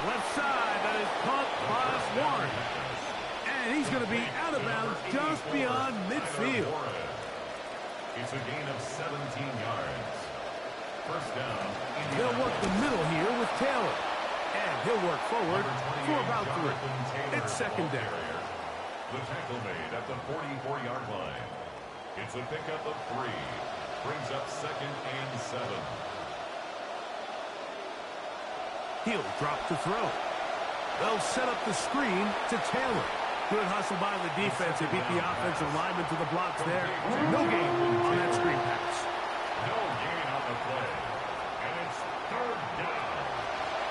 S6: Left side, that is caught by Warren. And he's going to be out of bounds just beyond midfield.
S3: It's a gain of 17 yards. First down.
S6: They'll work the middle here with Taylor. And he'll work forward for about 3. It's 2nd down.
S3: The tackle made at the 44-yard line. It's a pickup of 3. Brings up 2nd and 7.
S6: He'll drop to throw. They'll set up the screen to Taylor. Good hustle by the defense. They beat the offensive lineman to the blocks there. No gain on that screen pass.
S3: No gain on the play. And it's third down.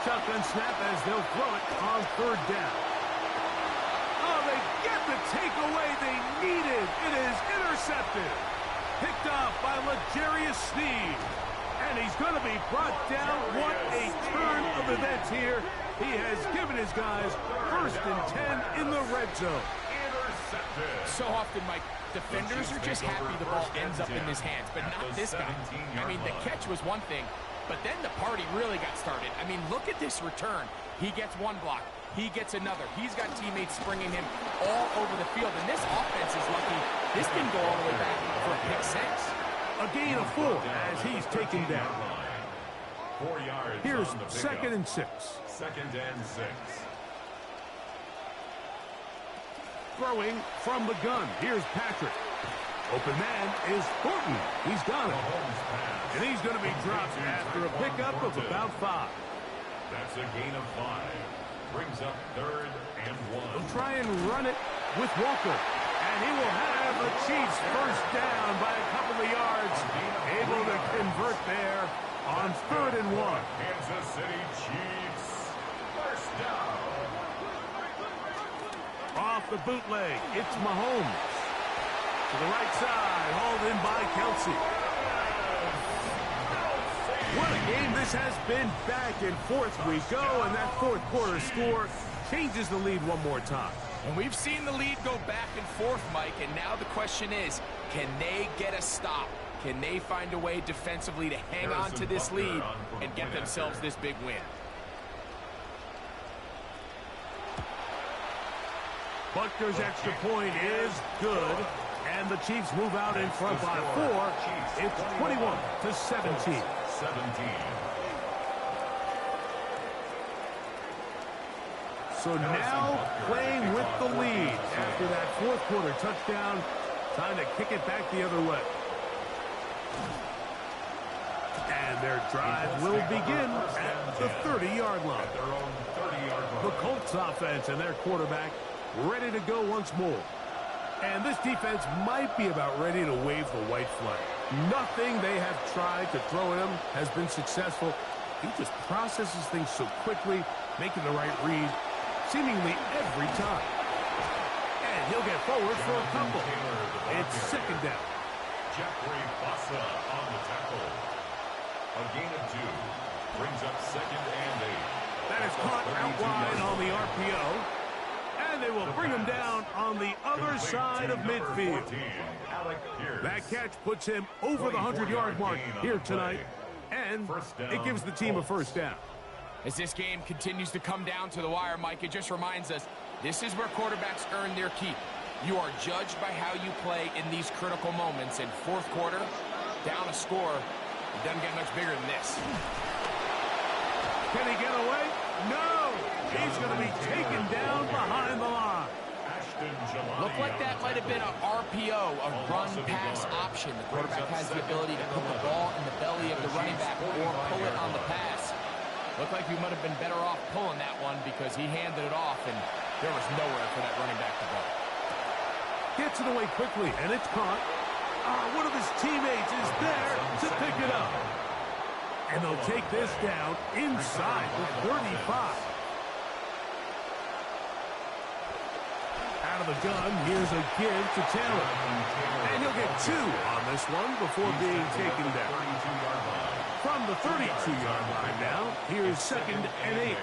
S6: Shotgun snap as they'll throw it on third down. Oh, they get the takeaway they needed. It is intercepted. Picked off by L'Jarius Sneed. And he's going to be brought down. What a turn of events here. He has given his guys 1st and 10 in the red zone.
S3: Intercepted.
S7: So often, Mike, defenders are just happy the ball ends up in his hands, but not this guy. I mean, the catch was one thing, but then the party really got started. I mean, look at this return. He gets one block. He gets another. He's got teammates springing him all over the field, and this offense is lucky. This didn't go all the way back for a pick six.
S6: A gain of 4 as he's taken down.
S3: 4 yards.
S6: Here's
S3: on the
S6: 2nd and 6.
S3: 2nd and 6.
S6: Throwing from the gun. Here's Patrick. Open man is Thornton. He's got it. And he's going to be dropped after a pickup of about 5.
S3: That's a gain of 5. Brings up 3rd and 1.
S6: They'll try and run it with Walker. And he will have the Chiefs first down by a couple of yards. Able to convert there on 3rd and 1.
S3: Kansas City Chiefs. First down.
S6: Off the bootleg, it's Mahomes. To the right side, hauled in by Kelsey. What a game this has been. Back and forth we go, and that 4th quarter score changes the lead one more time.
S7: And we've seen the lead go back and forth, Mike, and now the question is, can they get a stop? Can they find a way defensively to hang on to this lead and get themselves this big win?
S6: Butker's extra point is good, and the Chiefs move out in front by 4. It's 21-17.
S3: 17.
S6: So now playing with the lead after that 4th quarter touchdown. Time to kick it back the other way. And their drive will begin at the 30-yard line. The Colts offense and their quarterback ready to go once more. And this defense might be about ready to wave the white flag. Nothing they have tried to throw at him has been successful. He just processes things so quickly, making the right read seemingly every time. And he'll get forward for a couple. It's 2nd down.
S3: Jeffrey Bossa on the tackle. A gain of 2. Brings up 2nd and 8.
S6: That is caught out wide on the RPO. And they will bring him down on the other side of midfield. That catch puts him over the 100-yard mark here tonight. And it gives the team a first down.
S7: As this game continues to come down to the wire, Mike, it just reminds us, this is where quarterbacks earn their keep. You are judged by how you play in these critical moments. In 4th quarter, down a score, it doesn't get much bigger than this.
S6: Can he get away? No! He's going to be taken down behind the line.
S7: Looked like that might have been an RPO, a run-pass option. The quarterback has the ability to put the ball in the belly of the running back or pull it on the pass. Looked like we might have been better off pulling that one because he handed it off, and there was nowhere for that running back to go.
S6: Gets it away quickly, and it's caught. One of his teammates is there to pick it up. And they'll take this down inside the 35. Out of the gun, here's a give to Taylor. And he'll get 2 on this one before being taken down. From the 32-yard line now, here's 2nd and 8.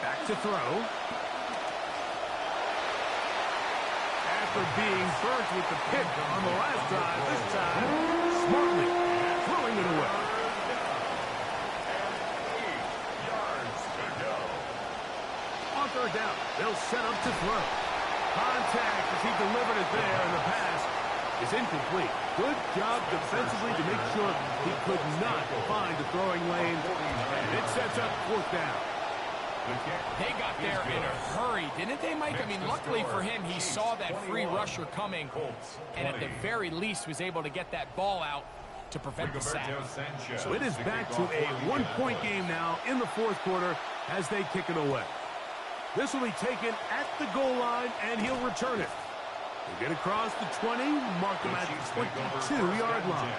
S6: Back to throw. After being burnt with the pick on the last drive, this time, smartly throwing it away. On 3rd down, they'll set up to throw. Contact as he delivered it there, and the pass is incomplete. Good job defensively to make sure he could not find the throwing lane. And it sets up 4th down.
S7: They got there in a hurry, didn't they, Mike? I mean, luckily for him, he saw that free rusher coming, and at the very least was able to get that ball out to prevent the sack.
S6: So it is back to a one-point game now in the fourth quarter as they kick it away. This will be taken at the goal line, and he'll return it. He'll get across the 20, mark him at the 22-yard line.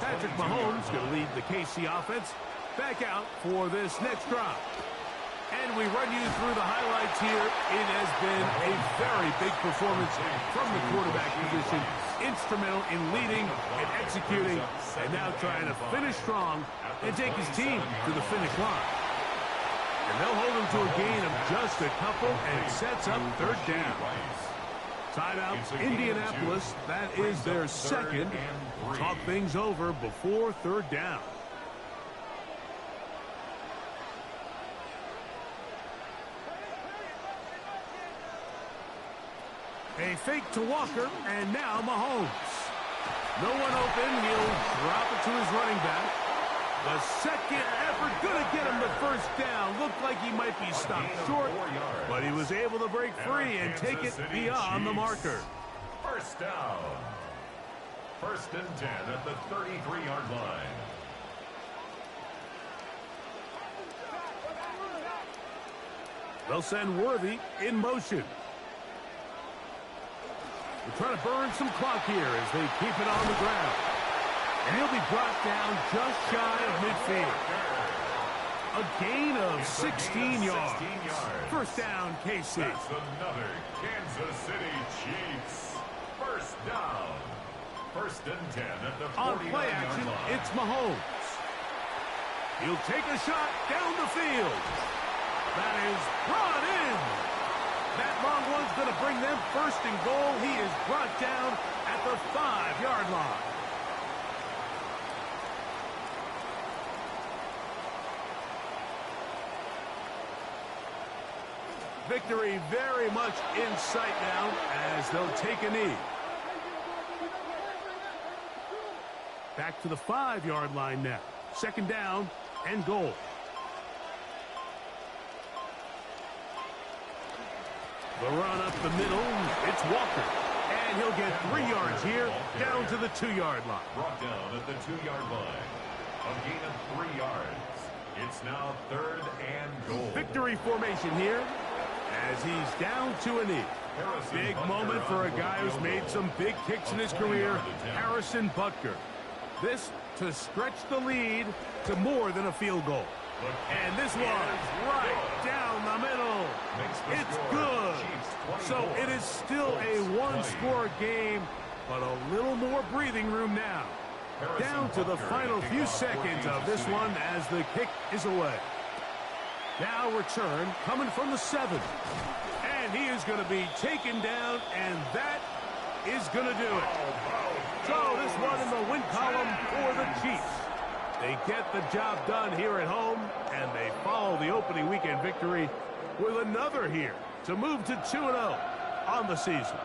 S6: Patrick Mahomes going to lead the KC offense back out for this next drive. And we run you through the highlights here. It has been a very big performance from the quarterback position. Instrumental in leading and executing, and now trying to finish strong and take his team to the finish line. And they'll hold him to a gain of just a couple, and it sets up third down. Timeout, Indianapolis. That is their second. Talk things over before third down. A fake to Walker, and now Mahomes. No one open. He'll drop it to his running back. The second effort going to get him the first down. Looked like he might be stopped short, but he was able to break free and take it beyond the marker.
S3: First down. First and 10 at the 33-yard line.
S6: They'll send Worthy in motion. They're trying to burn some clock here as they keep it on the ground. And he'll be brought down just shy of midfield. A gain of 16 yards. First down, KC.
S3: That's another Kansas City Chiefs. First down. First and 10 at the 40-yard line.
S6: On play action, it's Mahomes. He'll take a shot down the field. That is brought in. That long one's going to bring them first and goal. He is brought down at the 5-yard line. Victory very much in sight now as they'll take a knee. Back to the 5-yard line now. Second down and goal. The run up the middle, it's Walker. And he'll get 3 yards here, down to the 2-yard line.
S3: Brought down at the 2-yard line. A gain of 3 yards. It's now third and goal.
S6: Victory formation here as he's down to a knee. Big moment for a guy who's made some big kicks in his career, Harrison Butker. This to stretch the lead to more than a field goal. And this one right down the middle. It's good. So it is still a one-score game, but a little more breathing room now. Down to the final few seconds of this one as the kick is away. Now return coming from the 7. And he is going to be taken down, and that is going to do it. So this one in the win column for the Chiefs. They get the job done here at home, and they follow the opening weekend victory with another here to move to 2-0 on the season.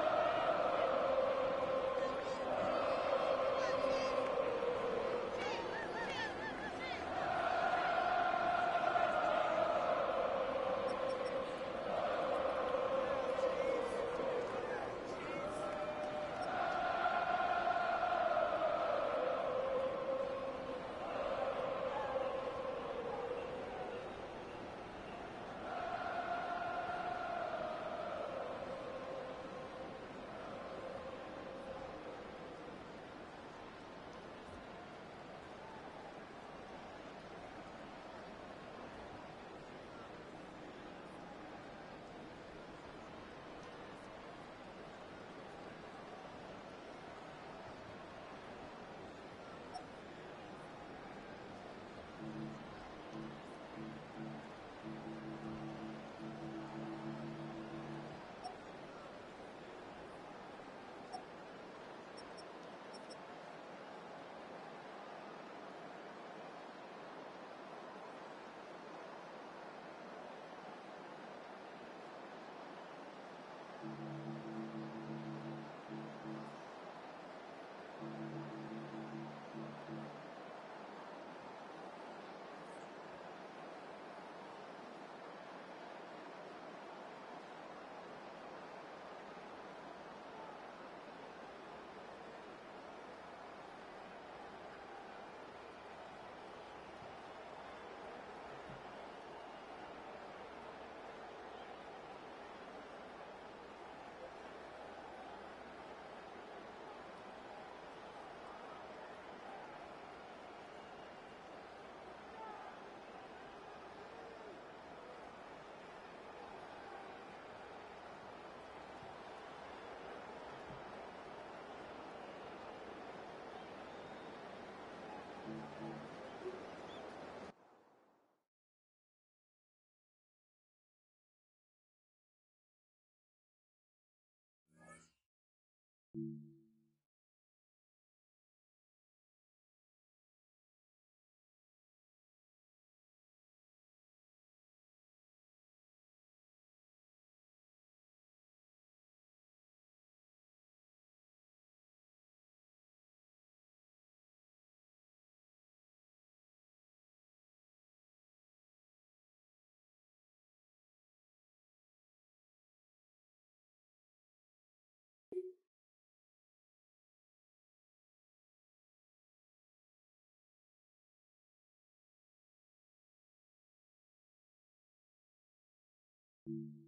S8: you